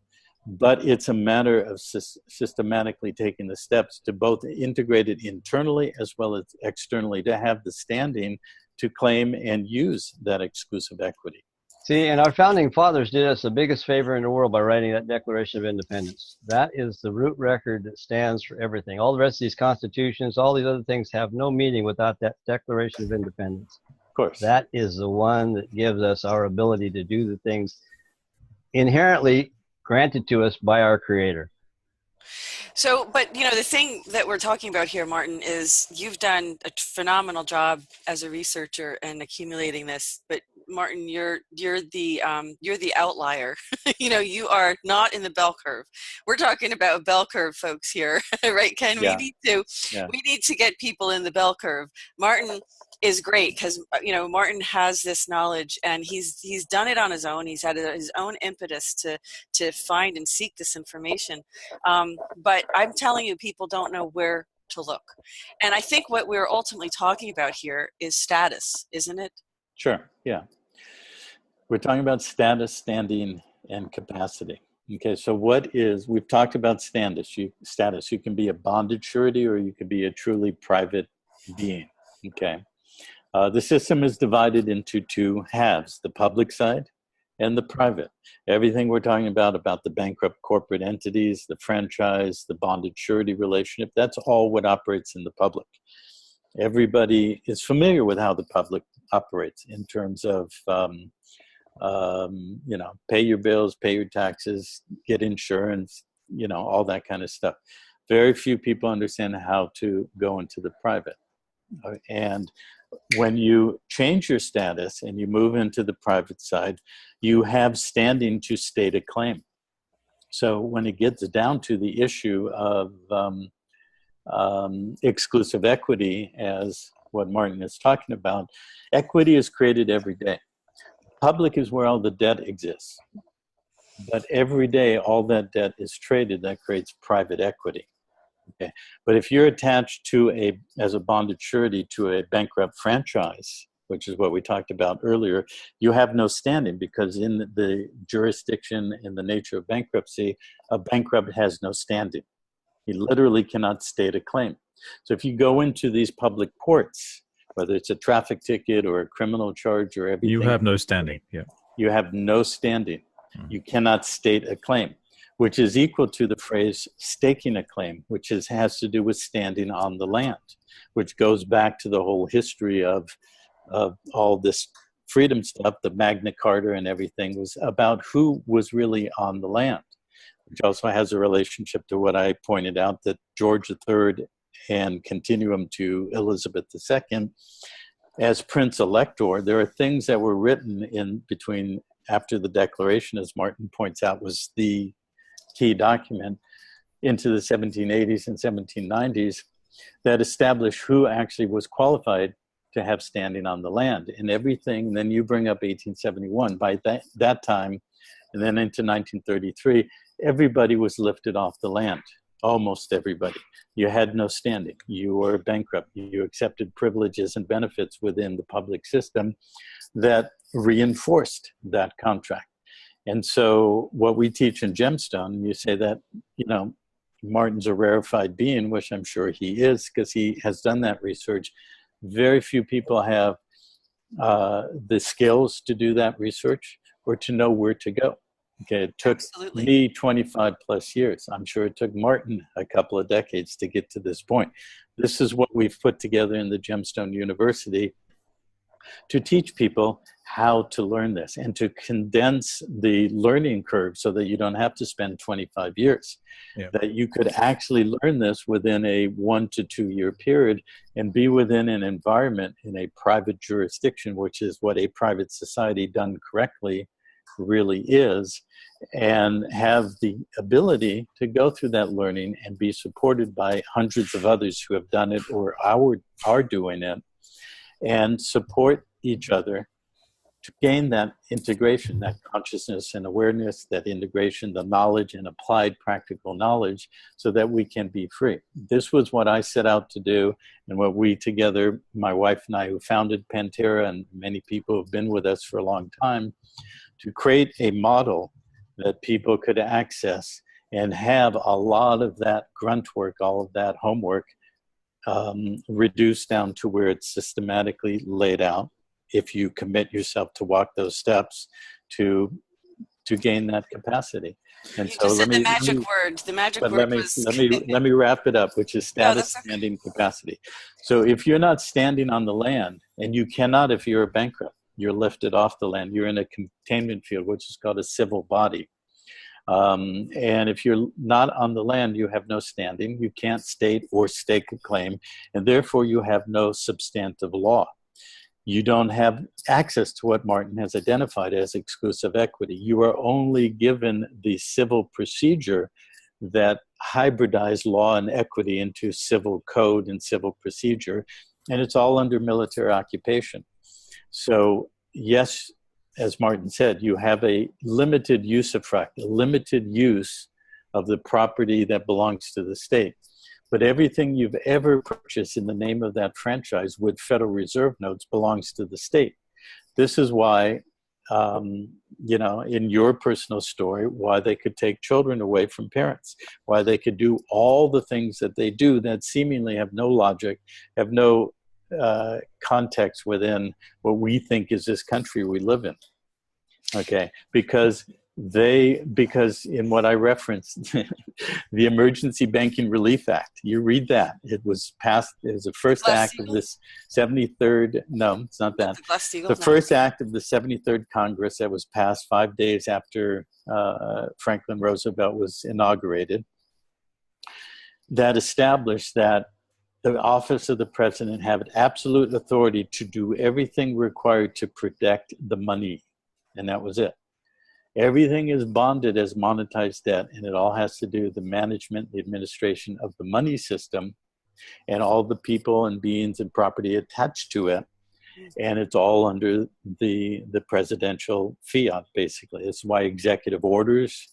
But it's a matter of systematically taking the steps to both integrate it internally as well as externally to have the standing to claim and use that exclusive equity. See, and our founding fathers did us the biggest favor in the world by writing that Declaration of Independence. That is the root record that stands for everything. All the rest of these constitutions, all these other things have no meaning without that Declaration of Independence. Of course. That is the one that gives us our ability to do the things inherently granted to us by our Creator. So, but the thing that we're talking about here, Martin, is you've done a phenomenal job as a researcher and accumulating this. But Martin, you're the outlier. You are not in the bell curve. We're talking about bell curve folks here, right, Ken? Yeah. We need to get people in the bell curve. Martin is great because Martin has this knowledge and he's done it on his own. He's had his own impetus to find and seek this information. But I'm telling you, people don't know where to look. And I think what we're ultimately talking about here is status, isn't it? Sure. Yeah. We're talking about status, standing, and capacity. Okay. So we've talked about status. You can be a bonded surety or you can be a truly private being. Okay. The system is divided into two halves, the public side and the private. Everything we're talking about the bankrupt corporate entities, the franchise, the bonded surety relationship, that's all what operates in the public. Everybody is familiar with how the public operates in terms of, pay your bills, pay your taxes, get insurance, all that kind of stuff. Very few people understand how to go into the private. And when you change your status and you move into the private side, you have standing to state a claim. So when it gets down to the issue of exclusive equity, as what Martin is talking about, equity is created every day. Public is where all the debt exists. But every day, all that debt is traded. That creates private equity. Okay. But if you're attached as a bonded surety to a bankrupt franchise, which is what we talked about earlier, you have no standing because in the jurisdiction and the nature of bankruptcy, a bankrupt has no standing. He literally cannot state a claim. So if you go into these public courts, whether it's a traffic ticket or a criminal charge or everything, you have no standing. Yeah. You have no standing. You cannot state a claim, which is equal to the phrase staking a claim, which has to do with standing on the land, which goes back to the whole history of all this freedom stuff. The Magna Carta and everything was about who was really on the land, which also has a relationship to what I pointed out, that George III and continuum to Elizabeth II, as Prince Elector, there are things that were written in between after the Declaration, as Martin points out, was the key document into the 1780s and 1790s that established who actually was qualified to have standing on the land. And everything, then you bring up 1871. By that time, and then into 1933, everybody was lifted off the land. Almost everybody. You had no standing. You were bankrupt. You accepted privileges and benefits within the public system that reinforced that contract. And so what we teach in Gemstone, you say that, you know, Martin's a rarefied being, which I'm sure he is, because he has done that research. Very few people have the skills to do that research or to know where to go. Okay, it took me 25 plus years. I'm sure it took Martin a couple of decades to get to this point. This is what we've put together in the Gemstone University to teach people how to learn this and to condense the learning curve so that you don't have to spend 25 years. Yeah. That you could actually learn this within a 1 to 2 year period and be within an environment in a private jurisdiction, which is what a private society done correctly really is, and have the ability to go through that learning and be supported by hundreds of others who have done it or are doing it, and support each other to gain that integration, that consciousness and awareness, that integration, the knowledge and applied practical knowledge, so that we can be free. This was what I set out to do, and what we together, my wife and I, who founded Pantera, and many people who have been with us for a long time, to create a model that people could access and have a lot of that grunt work, all of that homework, reduced down to where it's systematically laid out, if you commit yourself to walk those steps to gain that capacity. And you just said the magic word. The magic word was... Let me wrap it up, which is status, standing, capacity. So if you're not standing on the land, and you cannot if you're a bankrupt, you're lifted off the land. You're in a containment field, which is called a civil body. And if you're not on the land, you have no standing. You can't state or stake a claim, and therefore you have no substantive law. You don't have access to what Martin has identified as exclusive equity. You are only given the civil procedure that hybridized law and equity into civil code and civil procedure, and it's all under military occupation. So yes, as Martin said, you have a limited use of a limited use of the property that belongs to the state. But everything you've ever purchased in the name of that franchise with Federal Reserve notes belongs to the state. This is why, you know, in your personal story, why they could take children away from parents, why they could do all the things that they do that seemingly have no logic, have no context within what we think is this country we live in. Okay, because in what I referenced, the Emergency Banking Relief Act, you read that, it was passed, it was the first act of this 73rd, no, it's not that, the first act of the 73rd Congress that was passed 5 days after Franklin Roosevelt was inaugurated, that established that the office of the president had absolute authority to do everything required to protect the money, and that was it. Everything is bonded as monetized debt, and it all has to do with the management, the administration of the money system, and all the people and beings and property attached to it. And it's all under the presidential fiat, basically. It's why executive orders,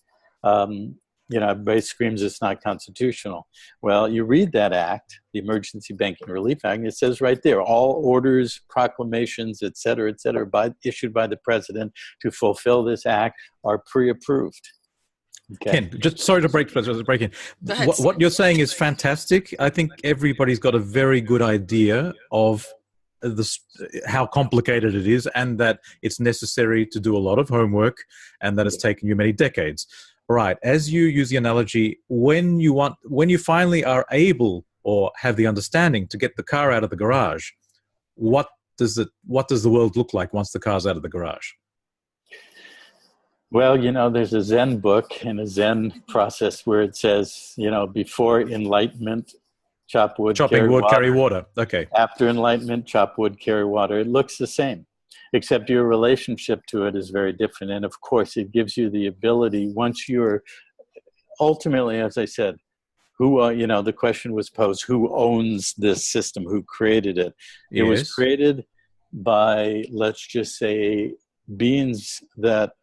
you know, everybody screams it's not constitutional. Well, you read that act, the Emergency Banking Relief Act, and it says right there, all orders, proclamations, et cetera, issued by the president to fulfill this act are pre-approved. Okay. Ken, just sorry to break in. What you're saying is fantastic. I think everybody's got a very good idea of how complicated it is, and that it's necessary to do a lot of homework, and that it's taken you many decades. Right. As you use the analogy, when you finally are able or have the understanding to get the car out of the garage, what does the world look like once the car's out of the garage? Well, you know, there's a Zen book and a Zen process where it says, you know, before enlightenment, chop wood, carry water. Okay. After enlightenment, chop wood, carry water. It looks the same, except your relationship to it is very different. And of course, it gives you the ability, once you're ultimately, as I said, who, the question was posed, who owns this system? Who created it? It was Yes. created by, let's just say, beings that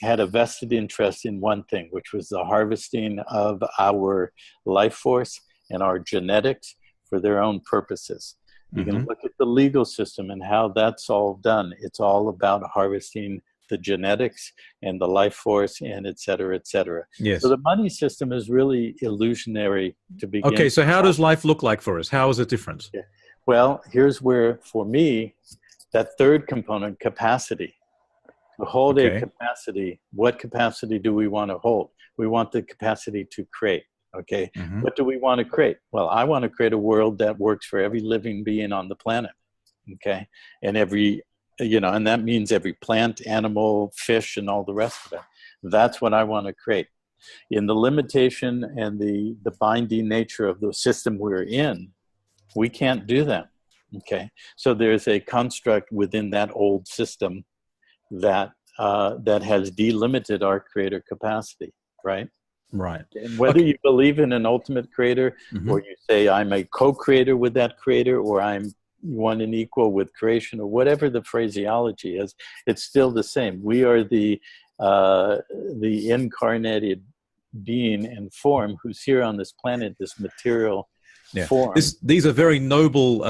had a vested interest in one thing, which was the harvesting of our life force and our genetics for their own purposes. You can look at the legal system and how that's all done. It's all about harvesting the genetics and the life force and et cetera, et cetera. Yes. So the money system is really illusionary to begin. Okay, so how does life look like for us? How is it different? Yeah. Well, here's where, for me, that third component, capacity. To hold a capacity, what capacity do we want to hold? We want the capacity to create. Okay. What do we want to create? Well, I want to create a world that works for every living being on the planet. Okay. And every, and that means every plant, animal, fish, and all the rest of it. That's what I want to create. In the limitation and the binding nature of the system we're in, we can't do that. Okay. So there's a construct within that old system that has delimited our creator capacity, right? Right. And whether you believe in an ultimate creator, or you say I'm a co-creator with that creator, or I'm one and equal with creation, or whatever the phraseology is, it's still the same. We are the incarnated being and form who's here on this planet, this material form. These are very noble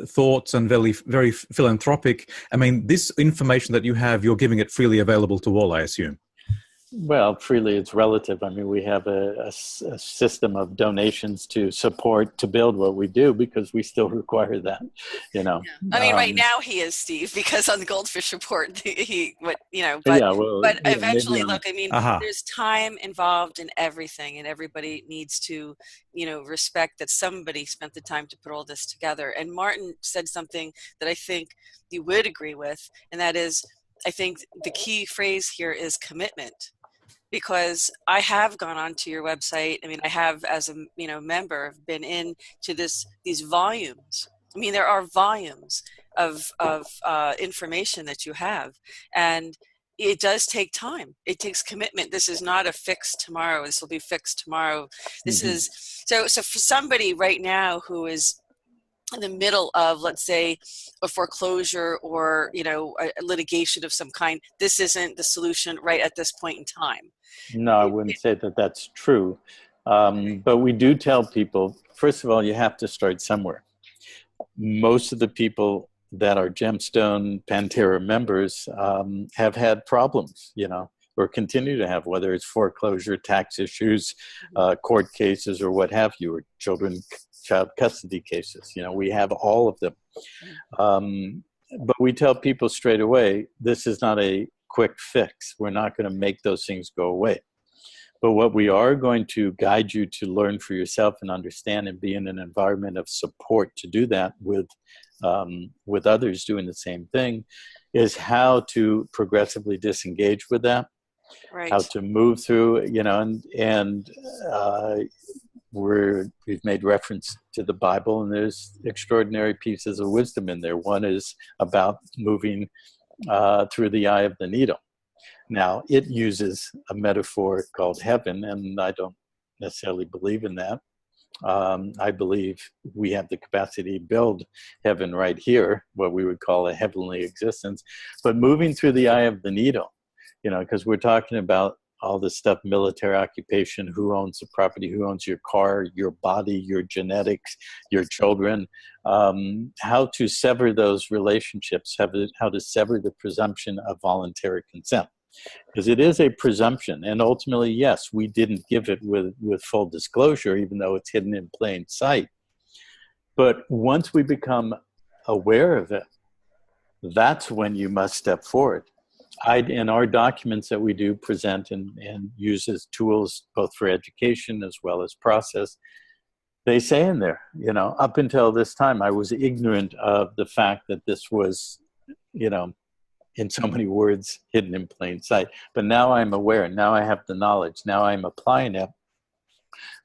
thoughts and very, very philanthropic. I mean, this information that you have, you're giving it freely available to all, I assume. Well, freely, it's relative. I mean, we have a system of donations to support, to build what we do, because we still require that, Yeah. I mean, right now he is, Steve, because on the Goldfish report, but eventually, look, I mean, there's time involved in everything, and everybody needs to, respect that somebody spent the time to put all this together. And Martin said something that I think you would agree with, and that is, I think the key phrase here is commitment. Because I have gone onto your website. I mean, I have, as a member, been into these volumes. I mean, there are volumes of information that you have, and it does take time. It takes commitment. This is not a fix tomorrow. This will be fixed tomorrow. This is so for somebody right now who is in the middle of, let's say, a foreclosure or a litigation of some kind, this isn't the solution right at this point in time. No, I wouldn't say that that's true. But we do tell people, first of all, you have to start somewhere. Most of the people that are Gemstone Pantera members have had problems, or continue to have, whether it's foreclosure, tax issues, court cases, or what have you, or child custody cases. We have all of them. But we tell people straight away, this is not a quick fix. We're not going to make those things go away. But what we are going to guide you to learn for yourself and understand, and be in an environment of support to do that with others doing the same thing, is how to progressively disengage with that, how to move through, we've made reference to the Bible, and there's extraordinary pieces of wisdom in there. One is about moving through the eye of the needle. Now, it uses a metaphor called heaven, and I don't necessarily believe in that. I believe we have the capacity to build heaven right here, what we would call a heavenly existence. But moving through the eye of the needle, because we're talking about all this stuff, military occupation, who owns the property, who owns your car, your body, your genetics, your children, how to sever those relationships, how to sever the presumption of voluntary consent. Because it is a presumption, and ultimately, yes, we didn't give it with full disclosure, even though it's hidden in plain sight. But once we become aware of it, that's when you must step forward. In our documents that we do present and use as tools, both for education as well as process, they say in there, up until this time, I was ignorant of the fact that this was, in so many words, hidden in plain sight. But now I'm aware. Now I have the knowledge. Now I'm applying it.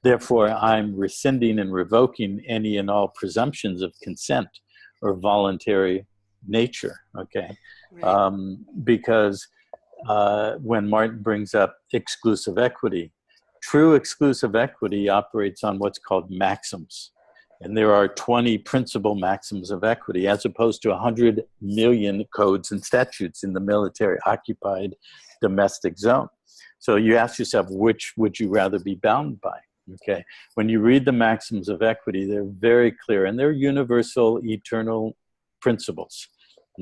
Therefore, I'm rescinding and revoking any and all presumptions of consent or voluntary nature, okay? Right. Because when Martin brings up exclusive equity, True exclusive equity operates on what's called maxims. And there are 20 principal maxims of equity, as opposed to 100 million codes and statutes in the military occupied domestic zone. So you ask yourself, which would you rather be bound by? Okay. When you read the maxims of equity, they're very clear, and they're universal, eternal principles,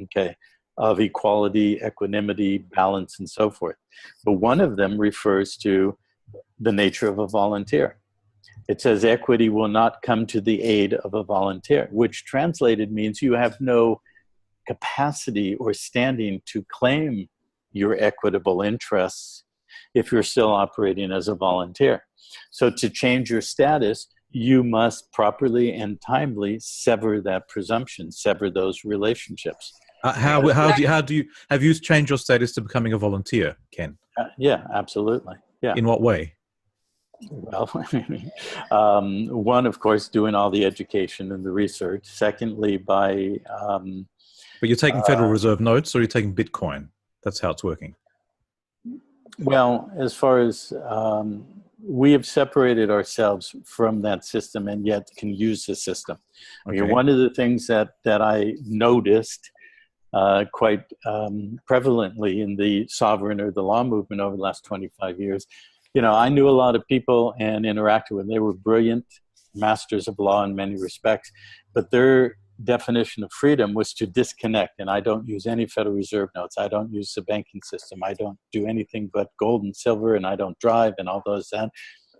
okay, of equality, equanimity, balance, and so forth. But one of them refers to the nature of a volunteer. It says equity will not come to the aid of a volunteer, which translated means you have no capacity or standing to claim your equitable interests if you're still operating as a volunteer. So to change your status, you must properly and timely sever that presumption, sever those relationships. Have you changed your status to becoming a volunteer, Ken? Yeah, absolutely. Yeah. In what way? Well, one, of course, doing all the education and the research. Secondly, by... but you're taking Federal Reserve notes, or you're taking Bitcoin? That's how it's working. Well, as far as we have separated ourselves from that system and yet can use the system. Okay. I mean, one of the things that I noticed quite prevalently in the sovereign or the law movement over the last 25 years, you know, I knew a lot of people and interacted with them. They were brilliant masters of law in many respects, but their definition of freedom was to disconnect. And I don't use any Federal Reserve notes. I don't use the banking system. I don't do anything but gold and silver, and I don't drive and all those that.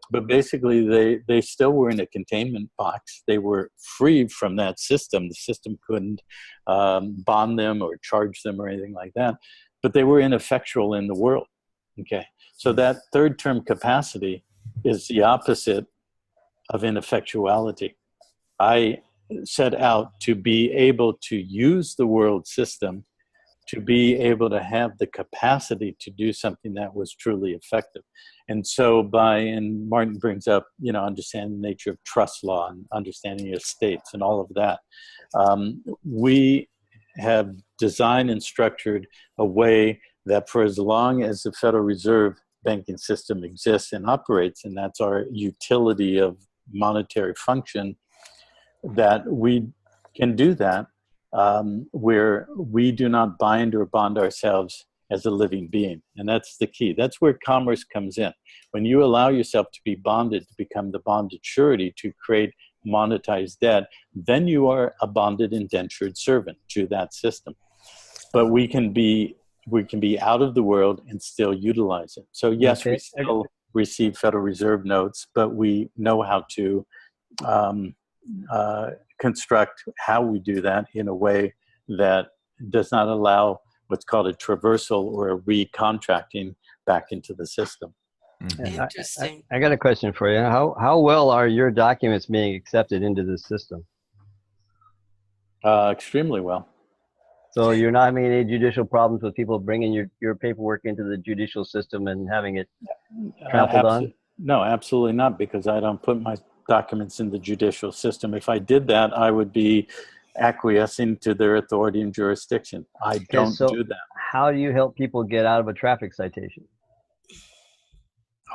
But basically, they still were in a containment box. They were free from that system. The system couldn't bond them or charge them or anything like that. But they were ineffectual in the world. Okay, so that third term capacity is the opposite of ineffectuality. I set out to be able to use the world system, to be able to have the capacity to do something that was truly effective. And so and Martin brings up, you know, understanding the nature of trust law and understanding your states and all of that. We have designed and structured a way that for as long as the Federal Reserve banking system exists and operates, and that's our utility of monetary function, that we can do that where we do not bind or bond ourselves as a living being. And that's the key. That's where commerce comes in. When you allow yourself to be bonded, to become the bonded surety, to create monetized debt, then you are a bonded indentured servant to that system. But we can be out of the world and still utilize it. So yes, okay. We still receive Federal Reserve notes, but we know how to construct how we do that in a way that does not allow what's called a traversal or a recontracting back into the system. Mm-hmm. Interesting. I got a question for you. How well are your documents being accepted into the system? Extremely well. So you're not having any judicial problems with people bringing your paperwork into the judicial system and having it trampled on? No, absolutely not, because I don't put my documents in the judicial system. If I did that, I would be acquiescing to their authority and jurisdiction. I don't do that. How do you help people get out of a traffic citation?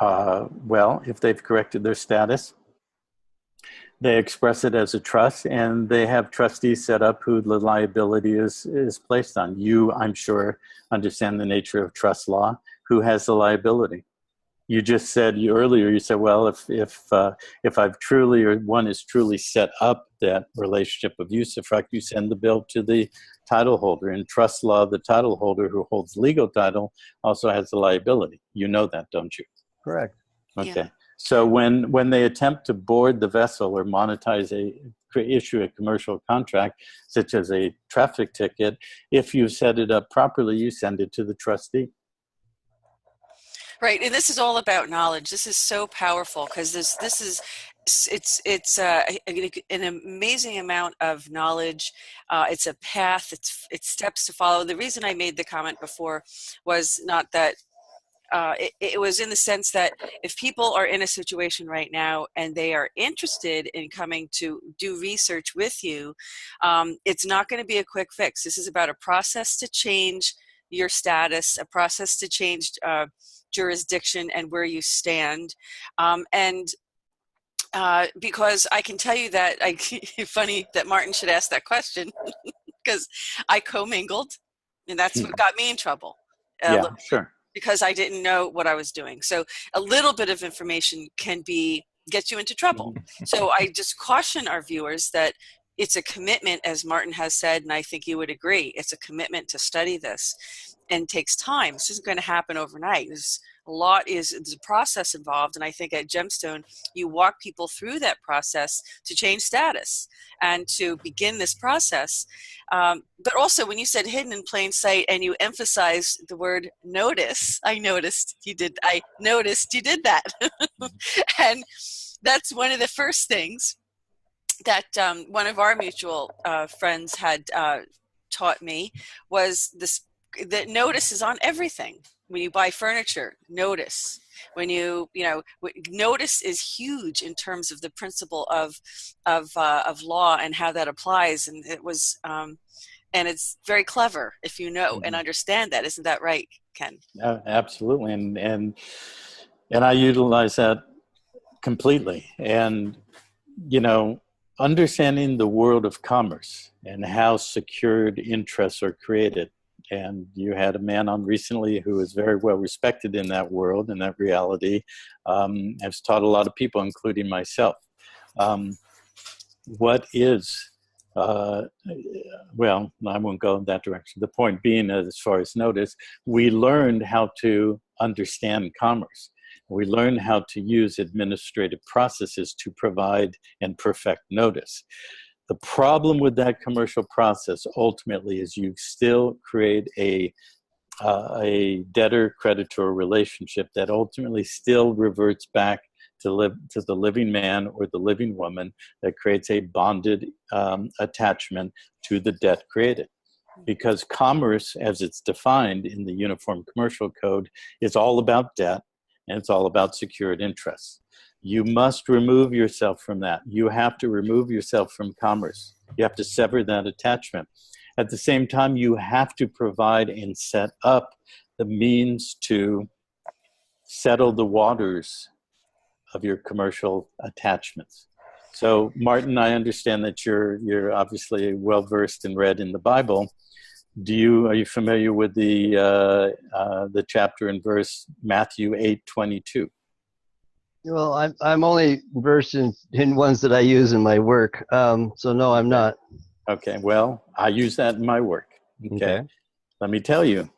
Well, if they've corrected their status, they express it as a trust, and they have trustees set up who the liability is placed on. You, I'm sure, understand the nature of trust law. Who has the liability? You just said earlier, you said, well, if I've truly, or one is truly set up that relationship of usufruct, you send the bill to the title holder. In trust law, the title holder who holds legal title also has the liability. You know that, don't you? Correct. Okay. Yeah. So when they attempt to board the vessel or issue a commercial contract, such as a traffic ticket, if you set it up properly, you send it to the trustee. Right, and this is all about knowledge. This is so powerful because it's an amazing amount of knowledge. It's a path. It's steps to follow. The reason I made the comment before was not that. It was in the sense that if people are in a situation right now and they are interested in coming to do research with you, it's not going to be a quick fix. This is about a process to change your status, a process to change jurisdiction and where you stand. Because I can tell you that, funny that Martin should ask that question, because I commingled, and that's what got me in trouble. Yeah, sure. Because I didn't know what I was doing. So a little bit of information can get you into trouble. So I just caution our viewers that it's a commitment, as Martin has said, and I think you would agree, it's a commitment to study this, and takes time. This isn't going to happen overnight. There's a process involved, and I think at Gemstone you walk people through that process to change status and to begin this process. But also, when you said hidden in plain sight and you emphasized the word notice, I noticed you did that. And that's one of the first things that one of our mutual friends had taught me, was this, that notice is on everything. When you buy furniture, notice. When notice is huge in terms of the principle of law and how that applies. And it was, and it's very clever if you know and understand that. Isn't that right, Ken? Absolutely, and I utilize that completely. And understanding the world of commerce and how secured interests are created. And you had a man on recently who is very well respected in that world, in that reality, has taught a lot of people, including myself. What is, well, I won't go in that direction. The point being, as far as notice, we learned how to understand commerce. We learn how to use administrative processes to provide and perfect notice. The problem with that commercial process ultimately is you still create a debtor-creditor relationship that ultimately still reverts back to the living man or the living woman, that creates a bonded attachment to the debt created. Because commerce, as it's defined in the Uniform Commercial Code, is all about debt, and it's all about secured interests. You must remove yourself from that. You have to remove yourself from commerce. You have to sever that attachment. At the same time, you have to provide and set up the means to settle the waters of your commercial attachments. So, Martin, I understand that you're obviously well versed and read in the Bible. Are you familiar with the chapter and verse Matthew 8:22? Well, I'm only versed in ones that I use in my work. So no, I'm not. Okay. Well, I use that in my work. Okay. Let me tell you,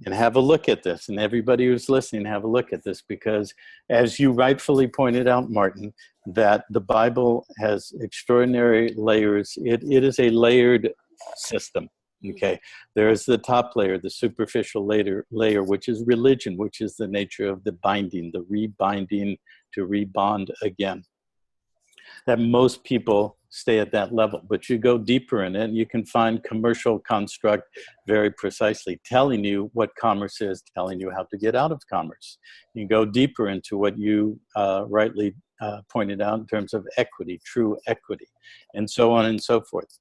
and have a look at this, and everybody who's listening, have a look at this, because as you rightfully pointed out, Martin, that the Bible has extraordinary layers. It is a layered system. Okay, there is the top layer, the superficial layer, which is religion, which is the nature of the binding, the rebinding to rebond again. That most people stay at that level, but you go deeper in it, and you can find commercial construct very precisely telling you what commerce is, telling you how to get out of commerce. You go deeper into what you rightly pointed out in terms of equity, true equity, and so on and so forth.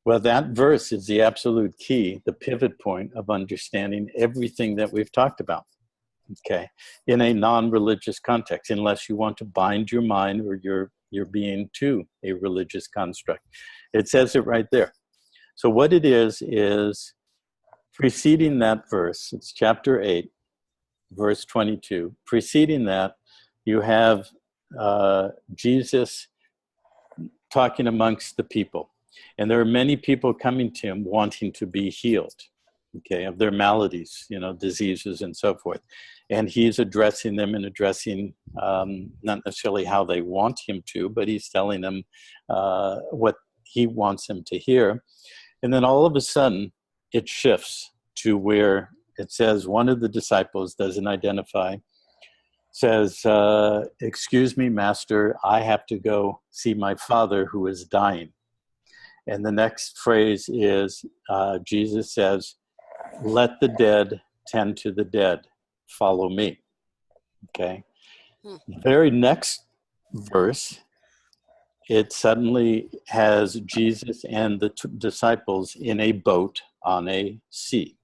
Well, that verse is the absolute key, the pivot point of understanding everything that we've talked about, okay, in a non-religious context, unless you want to bind your mind or your being to a religious construct. It says it right there. So what it is preceding that verse, it's chapter 8, verse 22. Preceding that, you have Jesus talking amongst the people. And there are many people coming to him wanting to be healed, okay, of their maladies, diseases and so forth. And he's addressing them and addressing not necessarily how they want him to, but he's telling them what he wants them to hear. And then all of a sudden, it shifts to where it says one of the disciples doesn't identify, says, "Excuse me, Master, I have to go see my father who is dying." And the next phrase is, Jesus says, "Let the dead tend to the dead. Follow me." Okay. The very next verse, it suddenly has Jesus and the disciples in a boat on a sea.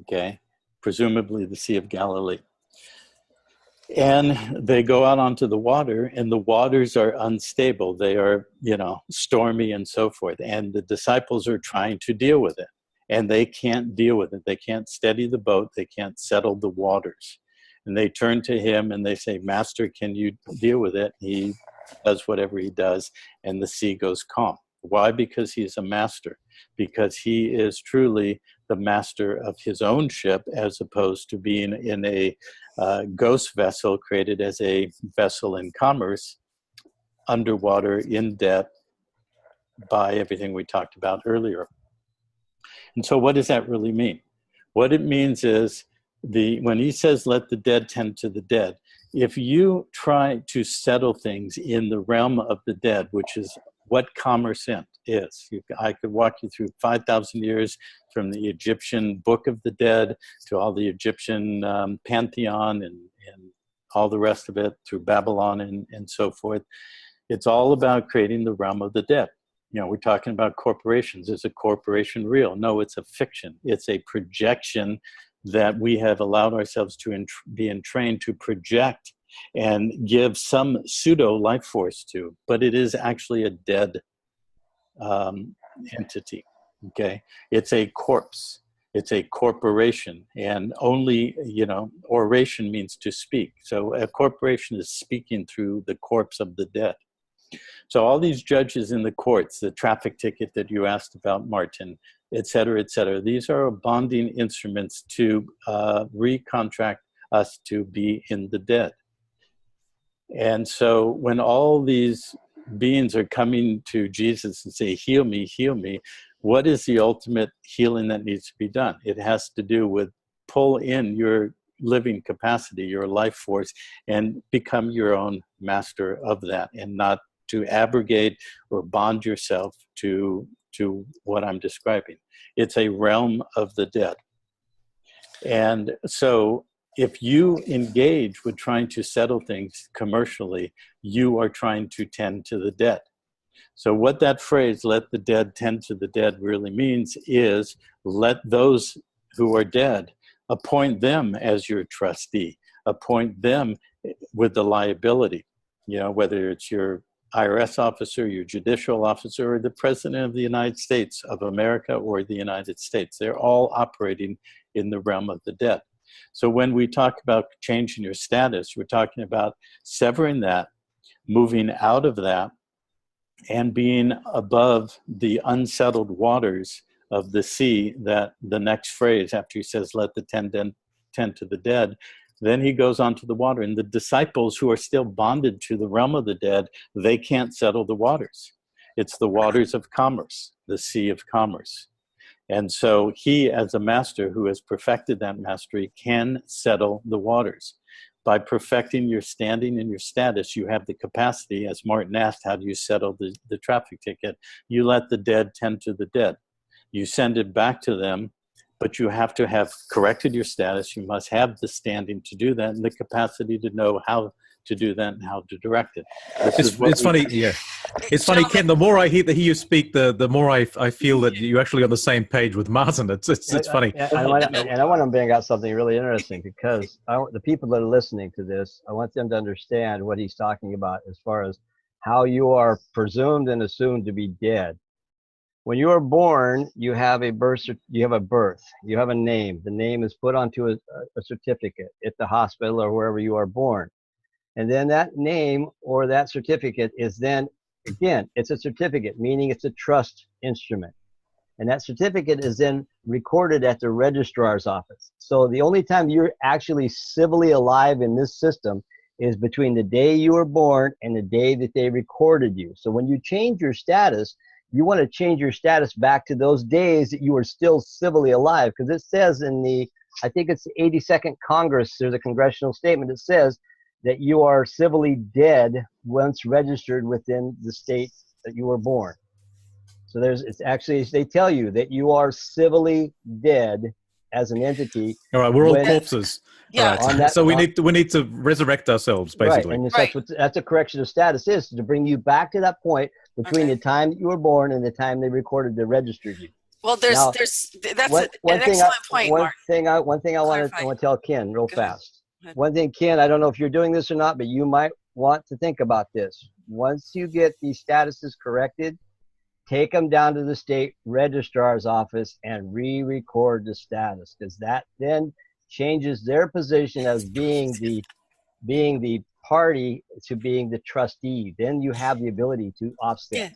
okay, presumably the Sea of Galilee. And they go out onto the water, and the waters are unstable. They are, stormy and so forth. And the disciples are trying to deal with it, and they can't deal with it. They can't steady the boat. They can't settle the waters. And they turn to him and they say, Master, can you deal with it? He does whatever he does, and the sea goes calm. Why? Because he's a master. Because he is truly the master of his own ship, as opposed to being in a ghost vessel created as a vessel in commerce, underwater, in debt, by everything we talked about earlier. And so what does that really mean? What it means is, when he says, let the dead tend to the dead, if you try to settle things in the realm of the dead, which is what commerce is. I could walk you through 5,000 years from the Egyptian Book of the Dead to all the Egyptian pantheon and all the rest of it, through Babylon and so forth. It's all about creating the realm of the dead. We're talking about corporations. Is a corporation real? No, it's a fiction. It's a projection that we have allowed ourselves to be entrained to project and give some pseudo life force to, but it is actually a dead entity. Okay, it's a corpse. It's a corporation, and only oration means to speak. So a corporation is speaking through the corpse of the dead. So all these judges in the courts, the traffic ticket that you asked about, Martin, et cetera, these are bonding instruments to recontract us to be in the dead. And so when all these beings are coming to Jesus and say, heal me, what is the ultimate healing that needs to be done? It has to do with pull in your living capacity, your life force, and become your own master of that, and not to abrogate or bond yourself to what I'm describing. It's a realm of the dead. And so if you engage with trying to settle things commercially, you are trying to tend to the dead. So what that phrase, let the dead tend to the dead, really means is let those who are dead, appoint them as your trustee, appoint them with the liability, whether it's your IRS officer, your judicial officer, or the President of the United States of America or the United States. They're all operating in the realm of the dead. So when we talk about changing your status, we're talking about severing that, moving out of that, and being above the unsettled waters of the sea. That the next phrase, after he says, let the tend to the dead, then he goes onto the water. And the disciples who are still bonded to the realm of the dead, they can't settle the waters. It's the waters of commerce, the sea of commerce. And so he, as a master who has perfected that mastery, can settle the waters. By perfecting your standing and your status, you have the capacity, as Martin asked, how do you settle the traffic ticket? You let the dead tend to the dead. You send it back to them, but you have to have corrected your status. You must have the standing to do that and the capacity to know how to do that and how to direct it. It's funny, yeah. It's funny, Ken, the more I hear you speak, the more I feel that you're actually on the same page with Martin. It's funny. I want to bring out something really interesting, because the people that are listening to this, I want them to understand what he's talking about as far as how you are presumed and assumed to be dead. When you are born, you have a birth, you have a name. The name is put onto a certificate at the hospital or wherever you are born. And then that name or that certificate is then, again, it's a certificate, meaning it's a trust instrument. And that certificate is then recorded at the registrar's office. So the only time you're actually civilly alive in this system is between the day you were born and the day that they recorded you. So when you change your status, you want to change your status back to those days that you were still civilly alive. Because it says in I think it's the 82nd Congress, there's a congressional statement that says that you are civilly dead once registered within the state that you were born. So it's actually, they tell you that you are civilly dead as an entity. All right, we're all corpses. Yeah. All right. So we need to resurrect ourselves, basically. Right, and that's a correction of status is, to bring you back to that point between the time that you were born and the time they registered you. Well, Now, that's one an thing excellent point, one Martin. thing I want Clarify. to tell Ken real Go ahead. fast. One thing, Ken, I don't know if you're doing this or not, but you might want to think about this. Once you get these statuses corrected, take them down to the state registrar's office and re-record the status, because that then changes their position as being the party to being the trustee. Then you have the ability to offset. Yeah.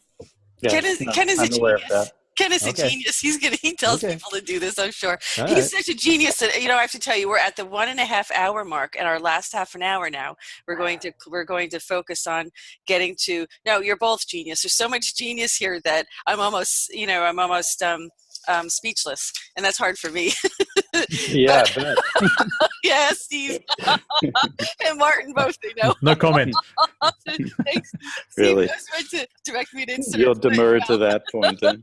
Yeah, Ken is a I'm aware of genius. that. Ken is a Okay. genius. He tells Okay. people to do this, I'm sure. All He's right. such a genius that, I have to tell you, we're at the 1.5 hour mark, and our last half an hour now, we're going to focus on getting to, no, you're both genius. There's so much genius here that I'm almost speechless, and that's hard for me. Yeah, I bet. Yeah, Steve and Martin both, No comment. Thanks. Really? Steve knows when to direct me to insert. You'll demur to that point then.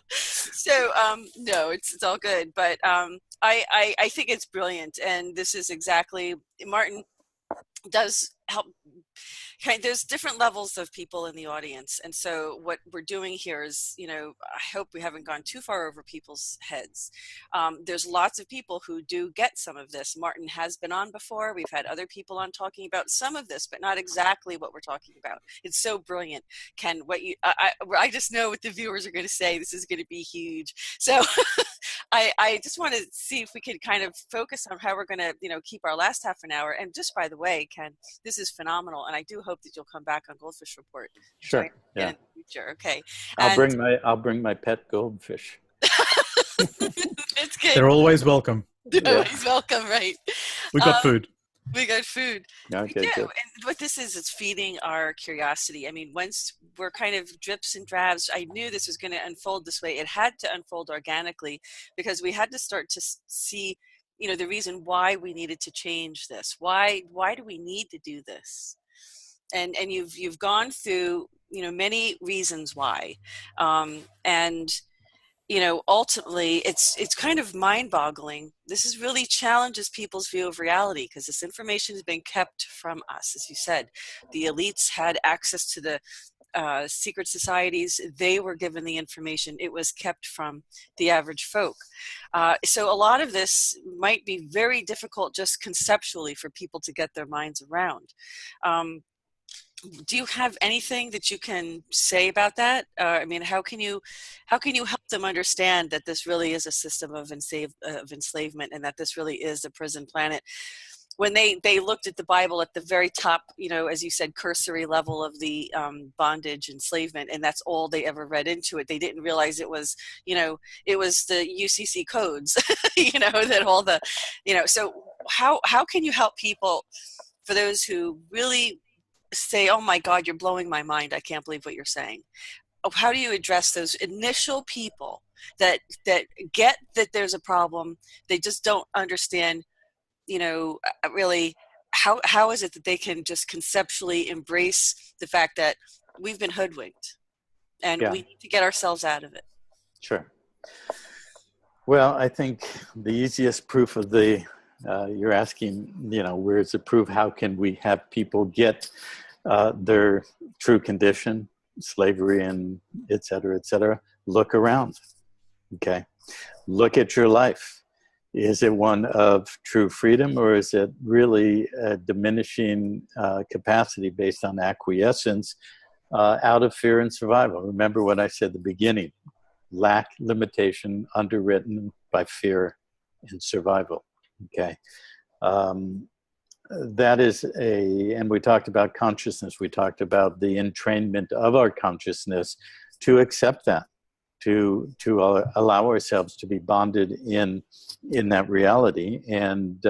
So no, it's all good, but I think it's brilliant, and this is exactly, Martin does help. There's different levels of people in the audience, and so what we're doing here is, I hope we haven't gone too far over people's heads. There's lots of people who do get some of this. Martin has been on before. We've had other people on talking about some of this, but not exactly what we're talking about. It's so brilliant, Ken. I just know what the viewers are going to say. This is going to be huge. So I just want to see if we could kind of focus on how we're going to, keep our last half an hour. And just by the way, Ken, this is phenomenal, and I do hope that you'll come back on Goldfish Report. Sure. Yeah. In the future. Okay. I'll bring my pet goldfish. It's good. They're always welcome. They're always welcome, right? We got food. We got food. Okay, We do. good. And what this is, it's feeding our curiosity. I mean, once we're kind of drips and drabs, I knew this was going to unfold this way. It had to unfold organically, because we had to start to see, the reason why we needed to change this. Why do we need to do this? And you've gone through, many reasons why. And ultimately it's kind of mind-boggling. This really challenges people's view of reality, because this information has been kept from us. As you said, the elites had access to the secret societies. They were given the information. It was kept from the average folk. So a lot of this might be very difficult just conceptually for people to get their minds around. Do you have anything that you can say about that? I mean, how can you help them understand that this really is a system of enslavement, and that this really is a prison planet? When they looked at the Bible at the very top, as you said, cursory level of the bondage, enslavement, and that's all they ever read into it. They didn't realize it was, it was the UCC codes, that all the, so how can you help people, for those who really say, oh my God, you're blowing my mind, I can't believe what you're saying? How do you address those initial people that get that there's a problem, they just don't understand, really how is it that they can just conceptually embrace the fact that we've been hoodwinked and we need to get ourselves out of it? Sure. Well, I think the easiest proof of you're asking, where's the proof? How can we have people get their true condition, slavery, and et cetera, et cetera? Look around. Okay. Look at your life. Is it one of true freedom, or is it really a diminishing capacity based on acquiescence out of fear and survival? Remember what I said at the beginning: lack, limitation, underwritten by fear and survival. Okay. That is and we talked about consciousness. We talked about the entrainment of our consciousness to accept that, to allow ourselves to be bonded in that reality, and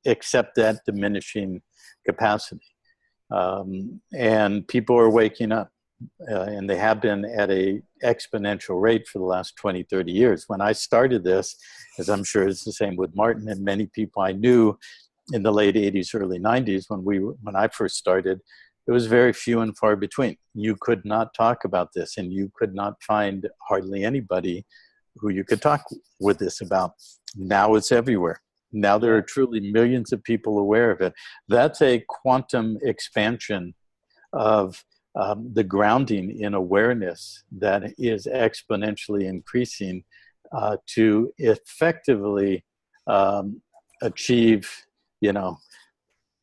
accept that diminishing capacity. And people are waking up. And they have been at a exponential rate for the last 20, 30 years. When I started this, as I'm sure it's the same with Martin and many people I knew in the late 80s, early 90s, when I first started, it was very few and far between. You could not talk about this, and you could not find hardly anybody who you could talk with this about. Now it's everywhere. Now there are truly millions of people aware of it. That's a quantum expansion of the grounding in awareness that is exponentially increasing to effectively achieve,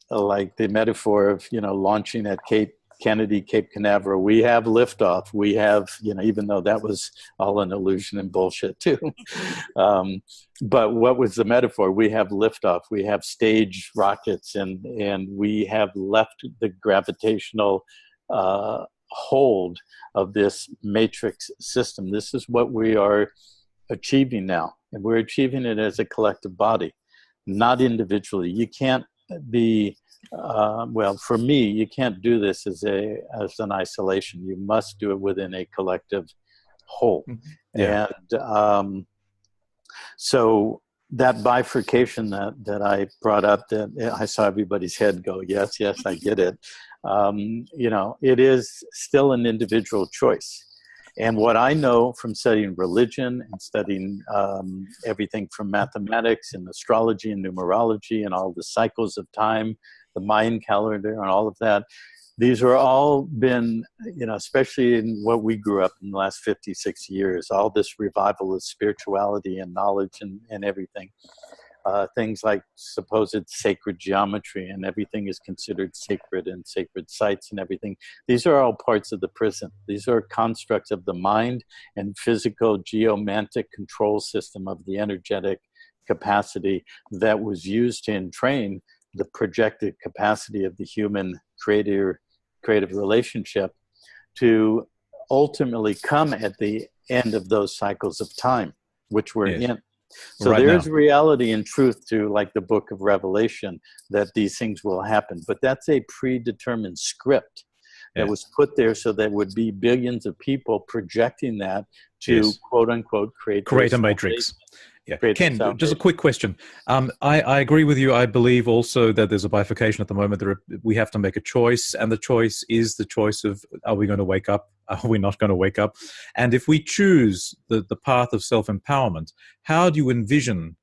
like the metaphor of, launching at Cape Kennedy, Cape Canaveral. We have liftoff. We have, even though that was all an illusion and bullshit too. But what was the metaphor? We have liftoff. We have stage rockets, and we have left the gravitational hold of this matrix system. This is what we are achieving now, and we're achieving it as a collective body, not individually. You can't be well, for me, you can't do this as an isolation. You must do it within a collective whole. Yeah. And so that bifurcation that I brought up, that I saw everybody's head go, yes, I get it. It is still an individual choice. And what I know from studying religion and studying everything from mathematics and astrology and numerology and all the cycles of time, the Mayan calendar and all of that, these are all been, especially in what we grew up in the last 56 years, all this revival of spirituality and knowledge and everything. Things like supposed sacred geometry, and everything is considered sacred, and sacred sites and everything. These are all parts of the prison. These are constructs of the mind and physical geomantic control system of the energetic capacity that was used to entrain the projected capacity of the human creative relationship to ultimately come at the end of those cycles of time, which we're in. So right there's now reality and truth to, like, the book of Revelation, that these things will happen. But that's a predetermined script that was put there so there would be billions of people projecting that to, quote unquote, create a matrix. Yeah. Ken, just a quick question. I agree with you. I believe also that there's a bifurcation at the moment. We have to make a choice, and the choice is the choice of, are we going to wake up? Are we not going to wake up? And if we choose the path of self-empowerment, how do you envision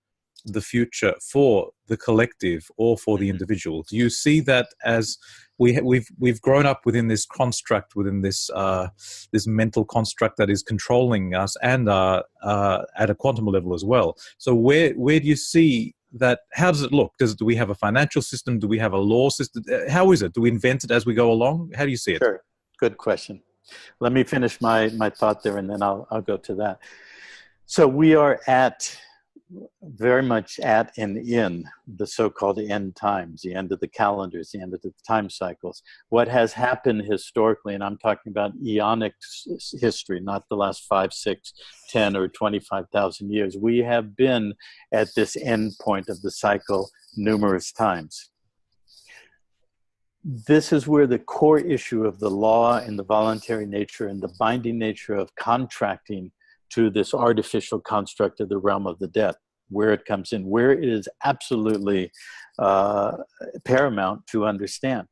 the future for the collective or for the individual? Do you see that as we've grown up within this construct, within this this mental construct that is controlling us, and at a quantum level as well? So where do you see that? How does it look? Do we have a financial system? Do we have a law system? How is it? Do we invent it as we go along? How do you see it? Sure. Good question. Let me finish my thought there, and then I'll go to that. So we are very much at and in the so-called end times, the end of the calendars, the end of the time cycles. What has happened historically, and I'm talking about eonic history, not the last 5, 6, 10, or 25,000 years. We have been at this end point of the cycle numerous times. This is where the core issue of the law and the voluntary nature and the binding nature of contracting to this artificial construct of the realm of the dead, where it comes in, where it is absolutely paramount to understand.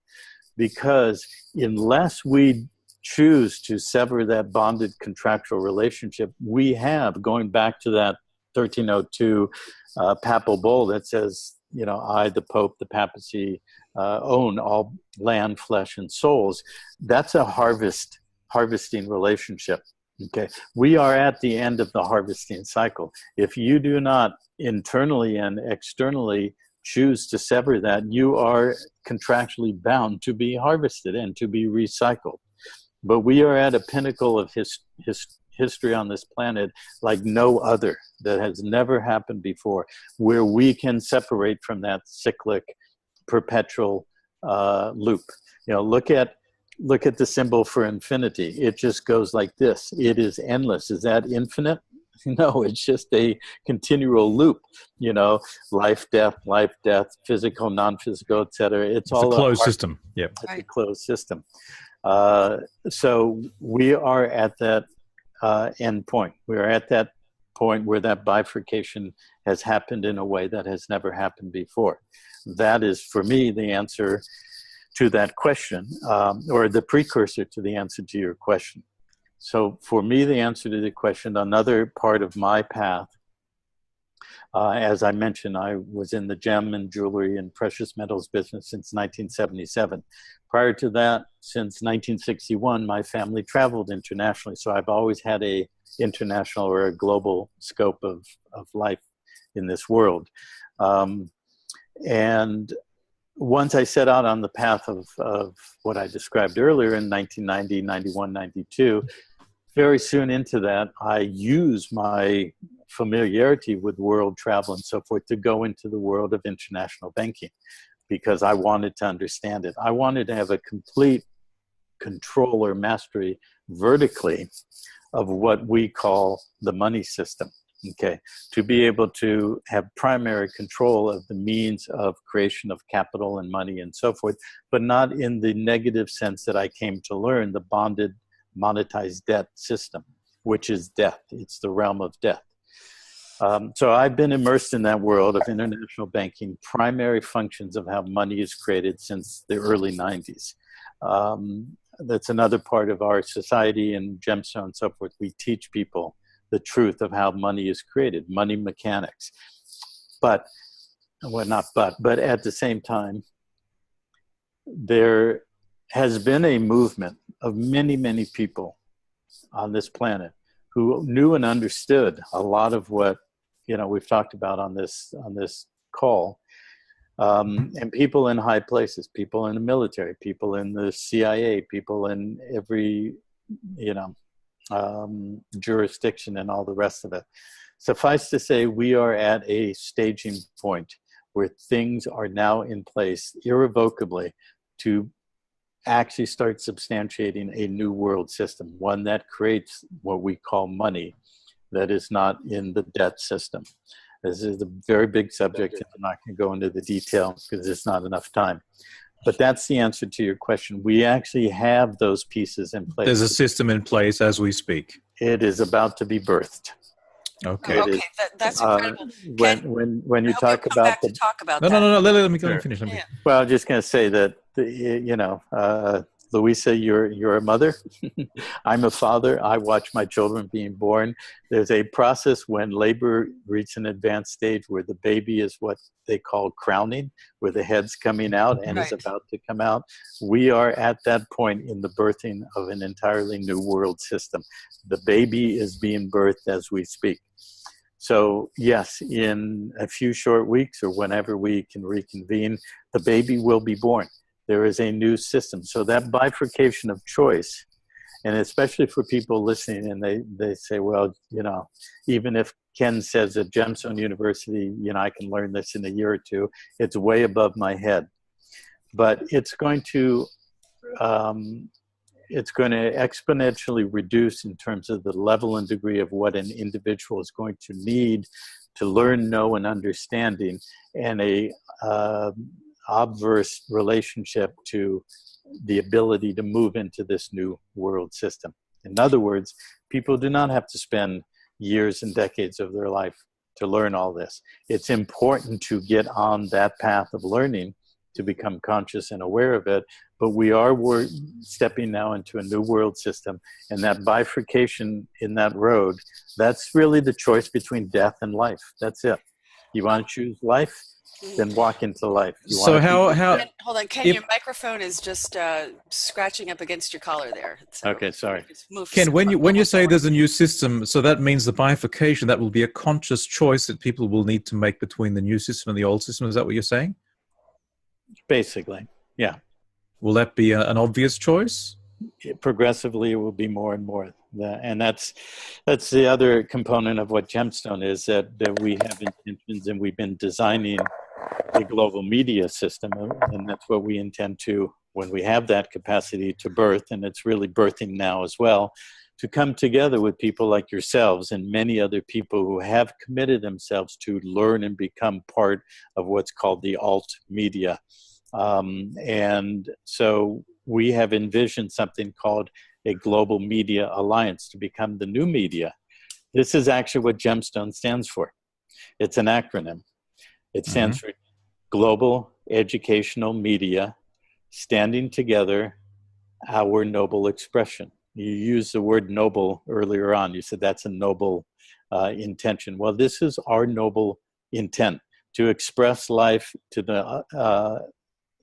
Because unless we choose to sever that bonded contractual relationship, we have, going back to that 1302 papal bull that says, I, the Pope, the papacy, own all land, flesh, and souls. That's a harvesting relationship. Okay, we are at the end of the harvesting cycle. If you do not internally and externally choose to sever that, you are contractually bound to be harvested and to be recycled. But we are at a pinnacle of history on this planet like no other, that has never happened before, where we can separate from that cyclic, perpetual loop. Look at the symbol for infinity. It just goes like this. It is endless. Is that infinite? No, it's just a continual loop. Life, death, physical, non-physical, etc. It's all a closed system. Yeah, it's a closed system. So we are at that end point. We are at that point where that bifurcation has happened in a way that has never happened before. That is, for me, the answer to that question, or the precursor to the answer to your question. So for me, the answer to the question, another part of my path As I mentioned, I was in the gem and jewelry and precious metals business since 1977. Prior to that, since 1961, my family traveled internationally. So I've always had a international or a global scope of life in this world. And once I set out on the path of what I described earlier in 1990, 91, 92, very soon into that, I used my familiarity with world travel and so forth to go into the world of international banking because I wanted to understand it. I wanted to have a complete control or mastery vertically of what we call the money system. Okay, to be able to have primary control of the means of creation of capital and money and so forth, but not in the negative sense that I came to learn, the bonded, monetized debt system, which is death. It's the realm of death. So I've been immersed in that world of international banking, primary functions of how money is created since the early 90s. That's another part of our society and Gemstone and so forth. We teach people the truth of how money is created, money mechanics. But at the same time, there has been a movement of many, many people on this planet who knew and understood a lot of what, we've talked about on this call. And people in high places, people in the military, people in the CIA, people in every, jurisdiction and all the rest of it. Suffice to say, we are at a staging point where things are now in place irrevocably to actually start substantiating a new world system, one that creates what we call money that is not in the debt system. This is a very big subject, and I'm not going to go into the detail because there's not enough time. But that's the answer to your question. We actually have those pieces in place. There's a system in place as we speak. It is about to be birthed. Okay, that's incredible. When you talk about No. Let me finish. Yeah. Well, I'm just going to say that Louisa, you're a mother. I'm a father. I watch my children being born. There's a process when labor reaches an advanced stage where the baby is what they call crowning, where the head's coming out and is about to come out. We are at that point in the birthing of an entirely new world system. The baby is being birthed as we speak. So yes, in a few short weeks or whenever we can reconvene, the baby will be born. There is a new system. So that bifurcation of choice, and especially for people listening and they say, well, even if Ken says at Gemstone University, I can learn this in a year or two, it's way above my head. But it's going to exponentially reduce in terms of the level and degree of what an individual is going to need to learn, know, and understanding, and a obverse relationship to the ability to move into this new world system. In other words, people do not have to spend years and decades of their life to learn all this. It's important to get on that path of learning to become conscious and aware of it, but we're stepping now into a new world system, and that bifurcation in that road, that's really the choice between death and life. That's it. You want to choose life? Then walk into life. So how hold on, Ken, your microphone is just scratching up against your collar there. So okay, sorry. Ken, when you say there's a new system, so that means the bifurcation, that will be a conscious choice that people will need to make between the new system and the old system. Is that what you're saying? Basically, yeah. Will that be an obvious choice? Progressively, it will be more and more. And that's the other component of what Gemstone is, that we have intentions and we've been designing a global media system, and that's what we intend to, when we have that capacity to birth, and it's really birthing now as well, to come together with people like yourselves and many other people who have committed themselves to learn and become part of what's called the alt media. And so we have envisioned something called a global media alliance to become the new media. This is actually what Gemstone stands for. It's an acronym. It stands for Global Educational Media, standing together, our noble expression. You used the word noble earlier on. You said that's a noble intention. Well, this is our noble intent, to express life to the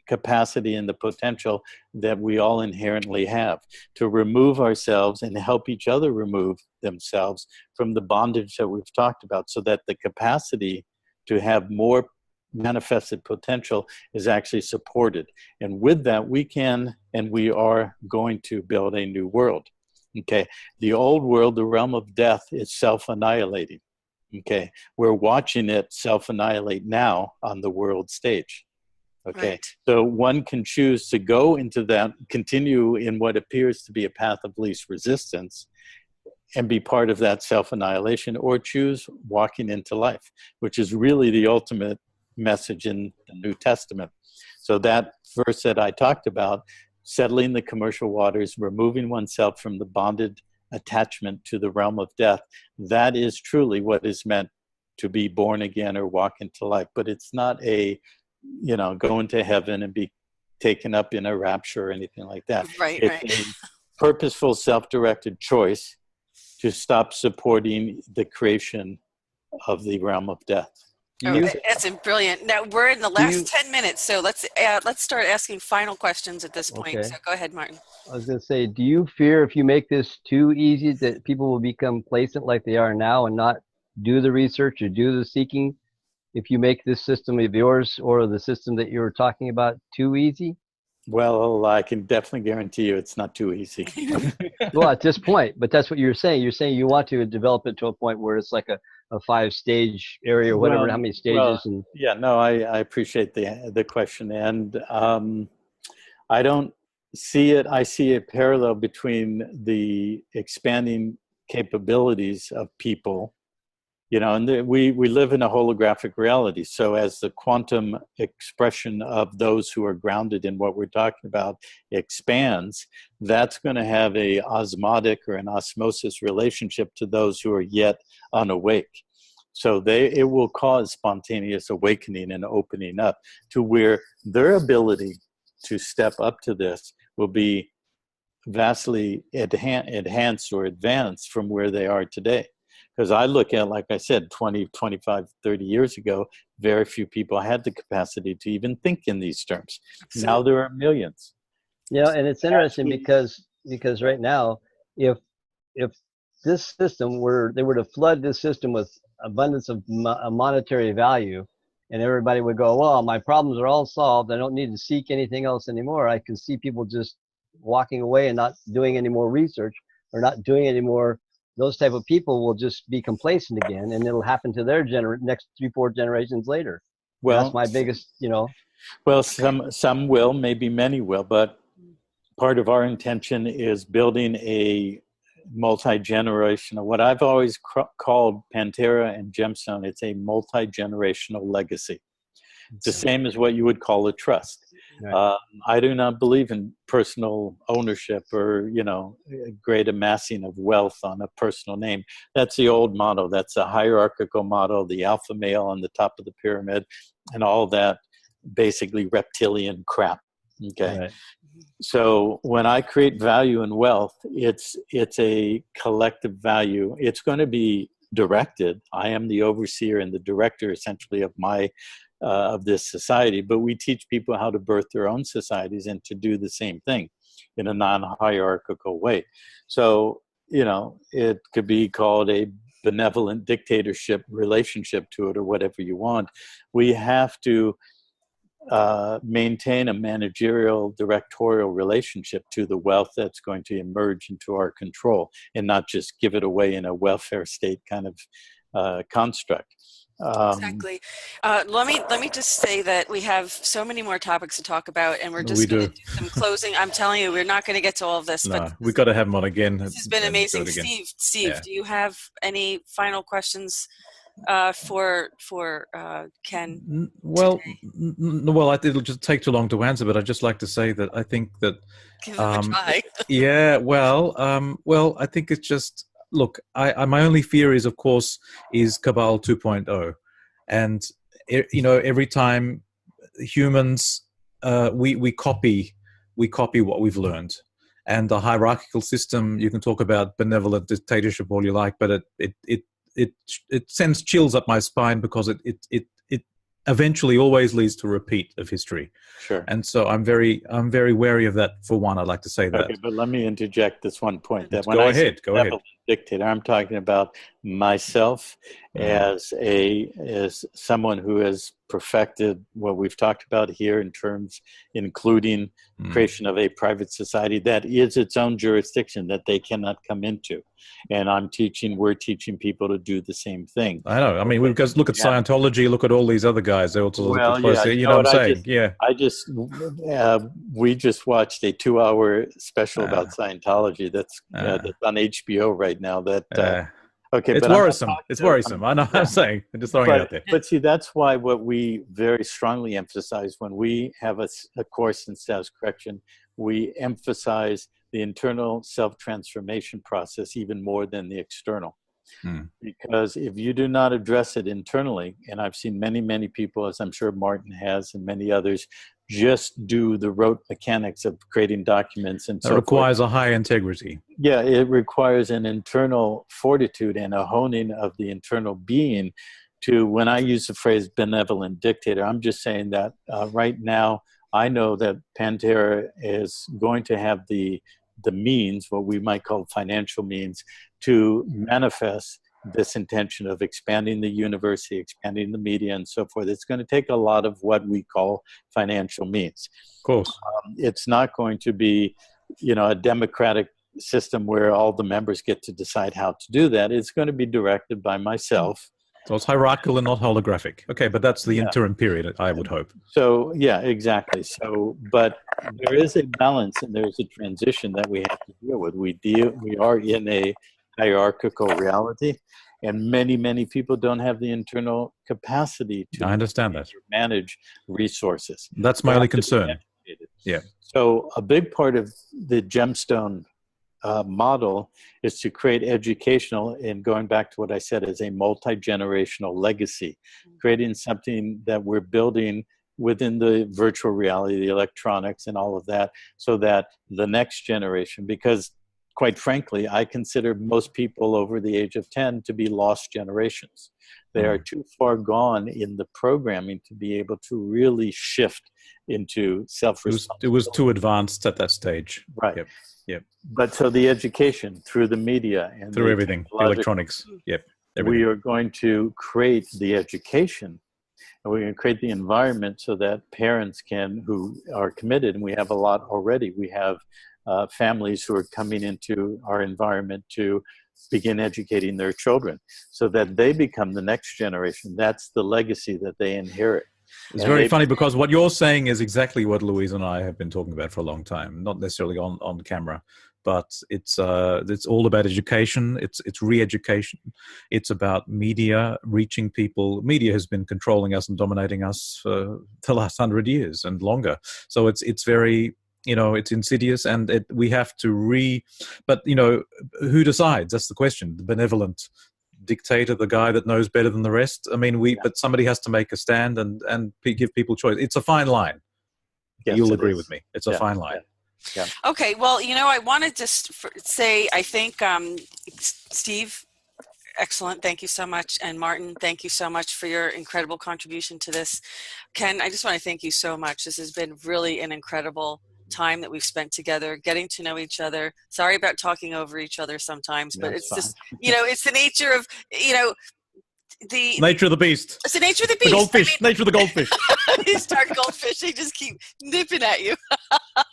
capacity and the potential that we all inherently have, to remove ourselves and help each other remove themselves from the bondage that we've talked about, so that the capacity to have more manifested potential is actually supported. And with that, we can and we are going to build a new world. Okay, the old world, the realm of death, is self-annihilating. Okay, we're watching it self-annihilate now on the world stage. Okay, Right. so one can choose to go into that, continue in what appears to be a path of least resistance and be part of that self-annihilation, or choose walking into life, which is really the ultimate message in the New Testament. So that verse that I talked about, settling the commercial waters, removing oneself from the bonded attachment to the realm of death, that is truly what is meant to be born again or walk into life. But it's not a, go into heaven and be taken up in a rapture or anything like that. Right, it's right. a purposeful, self-directed choice to stop supporting the creation of the realm of death. That's brilliant. Now we're in the last 10 minutes, so let's start asking final questions at this point. Okay. So go ahead, Martin. I was going to say, do you fear if you make this too easy that people will become complacent like they are now and not do the research or do the seeking? If you make this system of yours or the system that you were talking about too easy? Well, I can definitely guarantee you it's not too easy. Well, at this point, but that's what you're saying. You're saying you want to develop it to a point where it's like a 5-stage area or whatever, how many stages. I appreciate the question. And I don't see it. I see a parallel between the expanding capabilities of people, and we live in a holographic reality. So as the quantum expression of those who are grounded in what we're talking about expands, that's going to have a osmotic or an osmosis relationship to those who are yet unawake. So it will cause spontaneous awakening and opening up to where their ability to step up to this will be vastly enhanced or advanced from where they are today. Because I look at, like I said, 20, 25, 30 years ago, very few people had the capacity to even think in these terms. Absolutely. Now there are millions. And it's interesting because right now, if this system they were to flood this system with abundance of monetary value, and everybody would go, well, my problems are all solved, I don't need to seek anything else anymore. I can see people just walking away and not doing any more research or not doing any more. Those type of people will just be complacent again, and it'll happen to their next 3-4 generations later. Well, that's my biggest, Well, some will, maybe many will, but part of our intention is building a multi-generational, what I've always called Pantera and Gemstone. It's a multi-generational legacy. It's the same as what you would call a trust. Right. I do not believe in personal ownership or, great amassing of wealth on a personal name. That's the old model. That's a hierarchical model, the alpha male on the top of the pyramid, and all that basically reptilian crap. Okay. Right. So when I create value and wealth, it's a collective value. It's going to be directed. I am the overseer and the director, essentially, of this society, but we teach people how to birth their own societies and to do the same thing in a non-hierarchical way. So, it could be called a benevolent dictatorship relationship to it or whatever you want. We have to maintain a managerial, directorial relationship to the wealth that's going to emerge into our control and not just give it away in a welfare state kind of construct. Exactly. Let me just say that we have so many more topics to talk about, and we're just going to do some closing. I'm telling you, we're not going to get to all of this. No, but we've got to have them on again. This has been amazing. Steve, do you have any final questions for Ken? Well, it'll just take too long to answer, but I'd just like to say that I think that give them a try. I think it's just. Look, my only fear is, of course, Cabal 2.0. And, every time humans, we copy what we've learned. And the hierarchical system, you can talk about benevolent dictatorship all you like, but it sends chills up my spine because it eventually always leads to a repeat of history. Sure. And so I'm very wary of that. For one, I'd like to say that. Okay, but let me interject this one point. That when Go I ahead. say Go ahead. dictator, I'm talking about myself as someone who has perfected what we've talked about here in terms, including creation of a private society that is its own jurisdiction that they cannot come into. And we're teaching people to do the same thing. I know. I mean, we guys look at Scientology, look at all these other guys. They also look at closely. Yeah, you know what I'm saying? We just watched a 2-hour special about Scientology that's on HBO right now. Okay, it's worrisome. It's worrisome. I know what I'm saying. I'm just throwing it out there. But see, that's why what we very strongly emphasize when we have a course in status correction, we emphasize the internal self-transformation process even more than the external. Because if you do not address it internally, and I've seen many, many people, as I'm sure Martin has and many others, just do the rote mechanics of creating documents and so forth. It requires a high integrity. Yeah, it requires an internal fortitude and a honing of the internal being to, when I use the phrase benevolent dictator, I'm just saying that right now, I know that Pantera is going to have the means, what we might call financial means, to manifest this intention of expanding the university, expanding the media, and so forth. It's going to take a lot of what we call financial means. Of course. It's not going to be, a democratic system where all the members get to decide how to do that. It's going to be directed by myself. So it's hierarchical and not holographic. Okay, but that's the interim period, I would hope. So, yeah, exactly. So, but there is a balance and there's a transition that we have to deal with. We are in a hierarchical reality, and many, many people don't have the internal capacity to I understand that. manage resources. That's my only concern. Yeah. So a big part of the Gemstone model is to create educational, and going back to what I said, as a multi-generational legacy, creating something that we're building within the virtual reality, the electronics and all of that, so that the next generation, because quite frankly, I consider most people over the age of 10 to be lost generations. They are too far gone in the programming to be able to really shift into self-responsibility. It was too advanced at that stage. Right. Yep. But so the education through the media and through everything, the electronics. Yep. Everything. We are going to create the education, and we're going to create the environment so that parents who are committed, and we have a lot already. We have families who are coming into our environment to begin educating their children so that they become the next generation. That's the legacy that they inherit. It's very funny because what you're saying is exactly what Louise and I have been talking about for a long time, not necessarily on camera, but it's all about education. It's re-education. It's about media reaching people. Media has been controlling us and dominating us for the last 100 years and longer. So it's very, it's insidious, and we have to but who decides? That's the question. The benevolent dictator, the guy that knows better than the rest. I mean, but somebody has to make a stand and give people choice. It's a fine line. Yes, you'll agree with me. It's a fine line. Yeah. Okay. Well, I wanted to say, I think, Steve, excellent. Thank you so much. And Martin, thank you so much for your incredible contribution to this. Ken, I just want to thank you so much. This has been really an incredible time that we've spent together, getting to know each other. Sorry about talking over each other sometimes, but it's just, it's the nature of, the nature of the beast. It's the nature of the beast. The goldfish. Nature of the goldfish. These dark goldfish, they just keep nipping at you.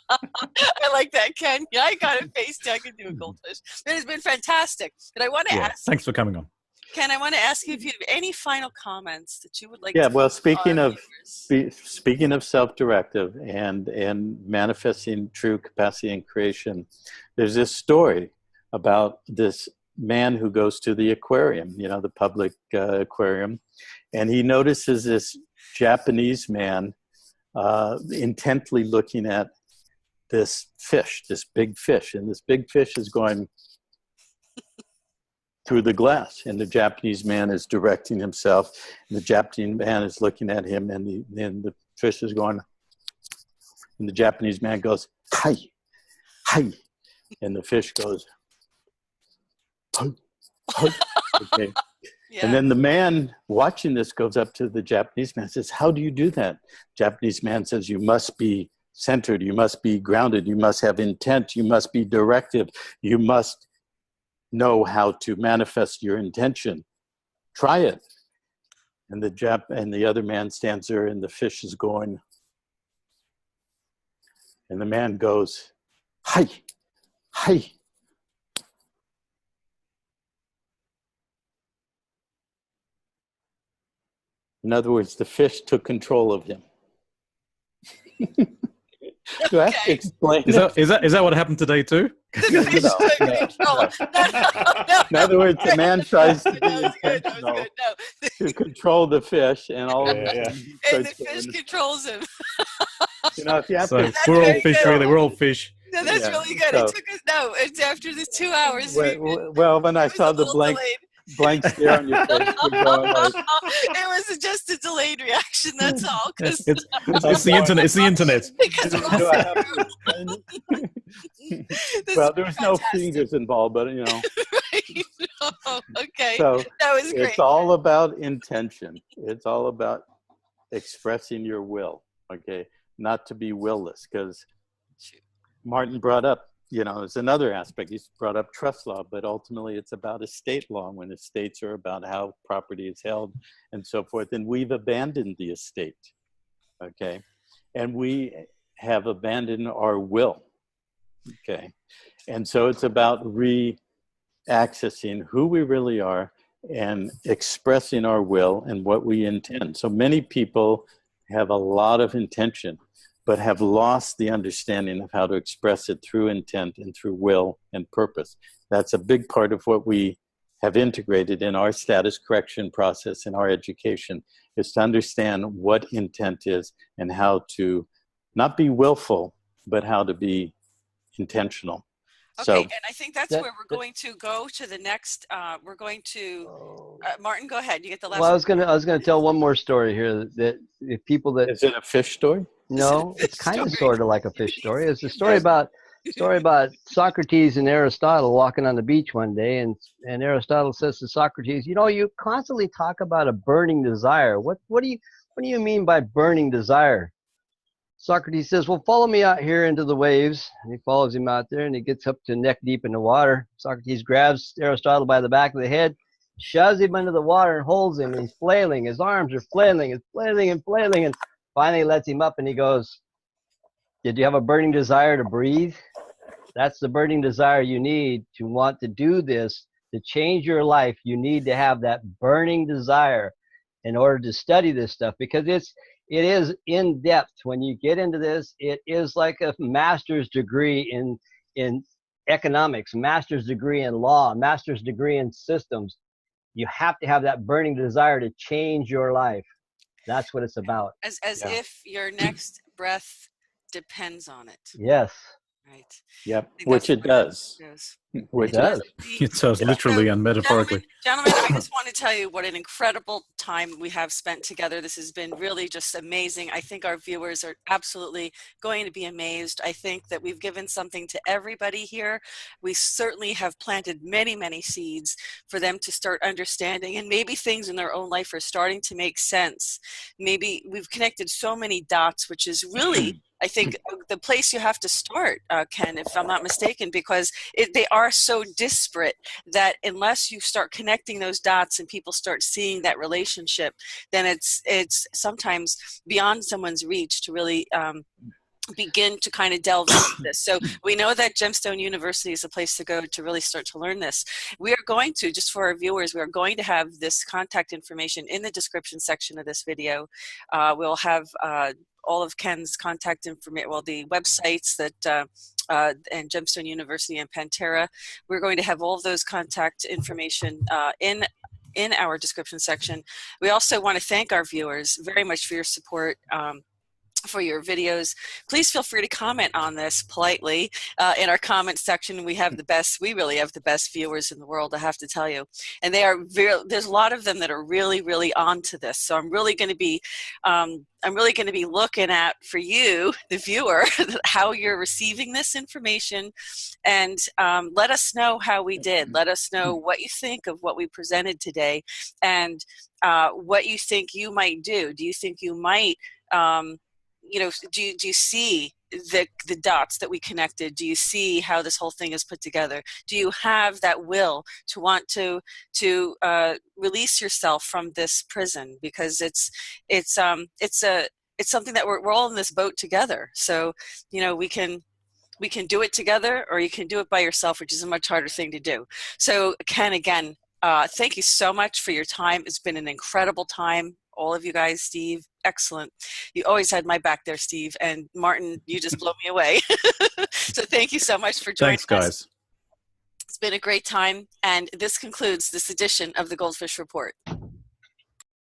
I like that, Ken. Yeah, I got it faced. I can do a goldfish. It has been fantastic. But I want to ask. Thanks for coming on. Ken, I want to ask you if you have any final comments that you would like to make. Yeah, well, speaking of self-directive and manifesting true capacity and creation, there's this story about this man who goes to the aquarium, the public aquarium, and he notices this Japanese man intently looking at this big fish, and this big fish is going through the glass, and the Japanese man is directing himself, and the Japanese man is looking at him, and the fish is going, and the Japanese man goes, "Hi, hi," and the fish goes, "Hi, hi." Okay. Yeah. And then the man watching this goes up to the Japanese man and says, how do you do that? Japanese man says, you must be centered, you must be grounded, you must have intent, you must be directive, you must know how to manifest your intention. Try it. And the other man stands there and the fish is going. And the man goes, hi, hi. In other words, the fish took control of him. Do I have to explain Is that what happened today too? The fish took control. No. In other words, the man tries to be That was intentional good. No. to control the fish, and all of a sudden he And the starts fish going, controls him. you know, if you have So to, we're all very fish, good. really. We're all fish. No, that's Yeah, really good. so- It took us, no, it's after the 2 hours. well, when I It was saw a the little blank delayed. stare on your face, you're going like, It was just a delayed reaction, that's all. It's the internet. It's the internet. Because we're do all I have to explain it? This Well, is there was no fantastic. fingers involved, but you know. Right? Oh, okay. So That was great. it's all about intention. It's all about expressing your will, okay? Not to be willless, because Martin brought up, you know, it's another aspect. He's brought up trust law, but ultimately it's about estate law, when estates are about how property is held and so forth. And we've abandoned the estate, okay? And we have abandoned our will, okay? And so it's about accessing who we really are and expressing our will and what we intend. So many people have a lot of intention, but have lost the understanding of how to express it through intent and through will and purpose. That's a big part of what we have integrated in our status correction process in our education, is to understand what intent is and how to not be willful, but how to be intentional. Okay, So, and I think that's where we're going to go to the next. We're going to Martin. Go ahead. You get the last. Well, I was gonna tell one more story here, that if people that is it a fish story? no, fish it's kind of story? sort of like a fish story. It's a story about Socrates and Aristotle walking on the beach one day, and Aristotle says to Socrates, you know, you constantly talk about a burning desire. What do you mean by burning desire? Socrates says, well, follow me out here into the waves. And he follows him out there, and he gets up to neck deep in the water. Socrates grabs Aristotle by the back of the head, shoves him into the water, and holds him. And he's flailing. His arms are flailing. He's flailing and flailing, and finally lets him up, and he goes, did you have a burning desire to breathe? That's the burning desire you need to want to do this, to change your life. You need to have that burning desire in order to study this stuff, because it is in depth. When you get into this, it is like a master's degree in economics, master's degree in law, master's degree in systems. You have to have that burning desire to change your life. That's what it's about. As if your next breath depends on it. Yes. Right. Yep. Which it does. It does. It does, literally and metaphorically. Gentlemen, I just want to tell you what an incredible time we have spent together. This has been really just amazing. I think our viewers are absolutely going to be amazed. I think that we've given something to everybody here. We certainly have planted many, many seeds for them to start understanding, and maybe things in their own life are starting to make sense. Maybe we've connected so many dots, which is really, I think, the place you have to start, Ken, if I'm not mistaken, because they are so disparate that unless you start connecting those dots and people start seeing that relationship, then it's sometimes beyond someone's reach to really begin to kind of delve into this. So we know that Gemstone University is a place to go to really start to learn this. We are going to, just for our viewers, we are going to have this contact information in the description section of this video. We'll have all of Ken's contact information, well, the websites that and Gemstone University and Pantera. We're going to have all of those contact information in our description section. We also want to thank our viewers very much for your support. for your videos. Please feel free to comment on this politely in our comment section. We really have the best viewers in the world, I have to tell you. And there's a lot of them that are really, really onto this. So I'm really going to be looking at, for you, the viewer, how you're receiving this information, and let us know how we did. Let us know what you think of what we presented today, and what you think you might do. Do you think you might do you see the dots that we connected? Do you see how this whole thing is put together? Do you have that will to want to release yourself from this prison? Because it's something that we're all in this boat together. So we can do it together, or you can do it by yourself, which is a much harder thing to do. So Ken, again, thank you so much for your time. It's been an incredible time. All of you guys, Steve, excellent. You always had my back there, Steve. And Martin, you just blow me away. So thank you so much for joining us. Thanks, guys. It's been a great time. And this concludes this edition of the Goldfish Report.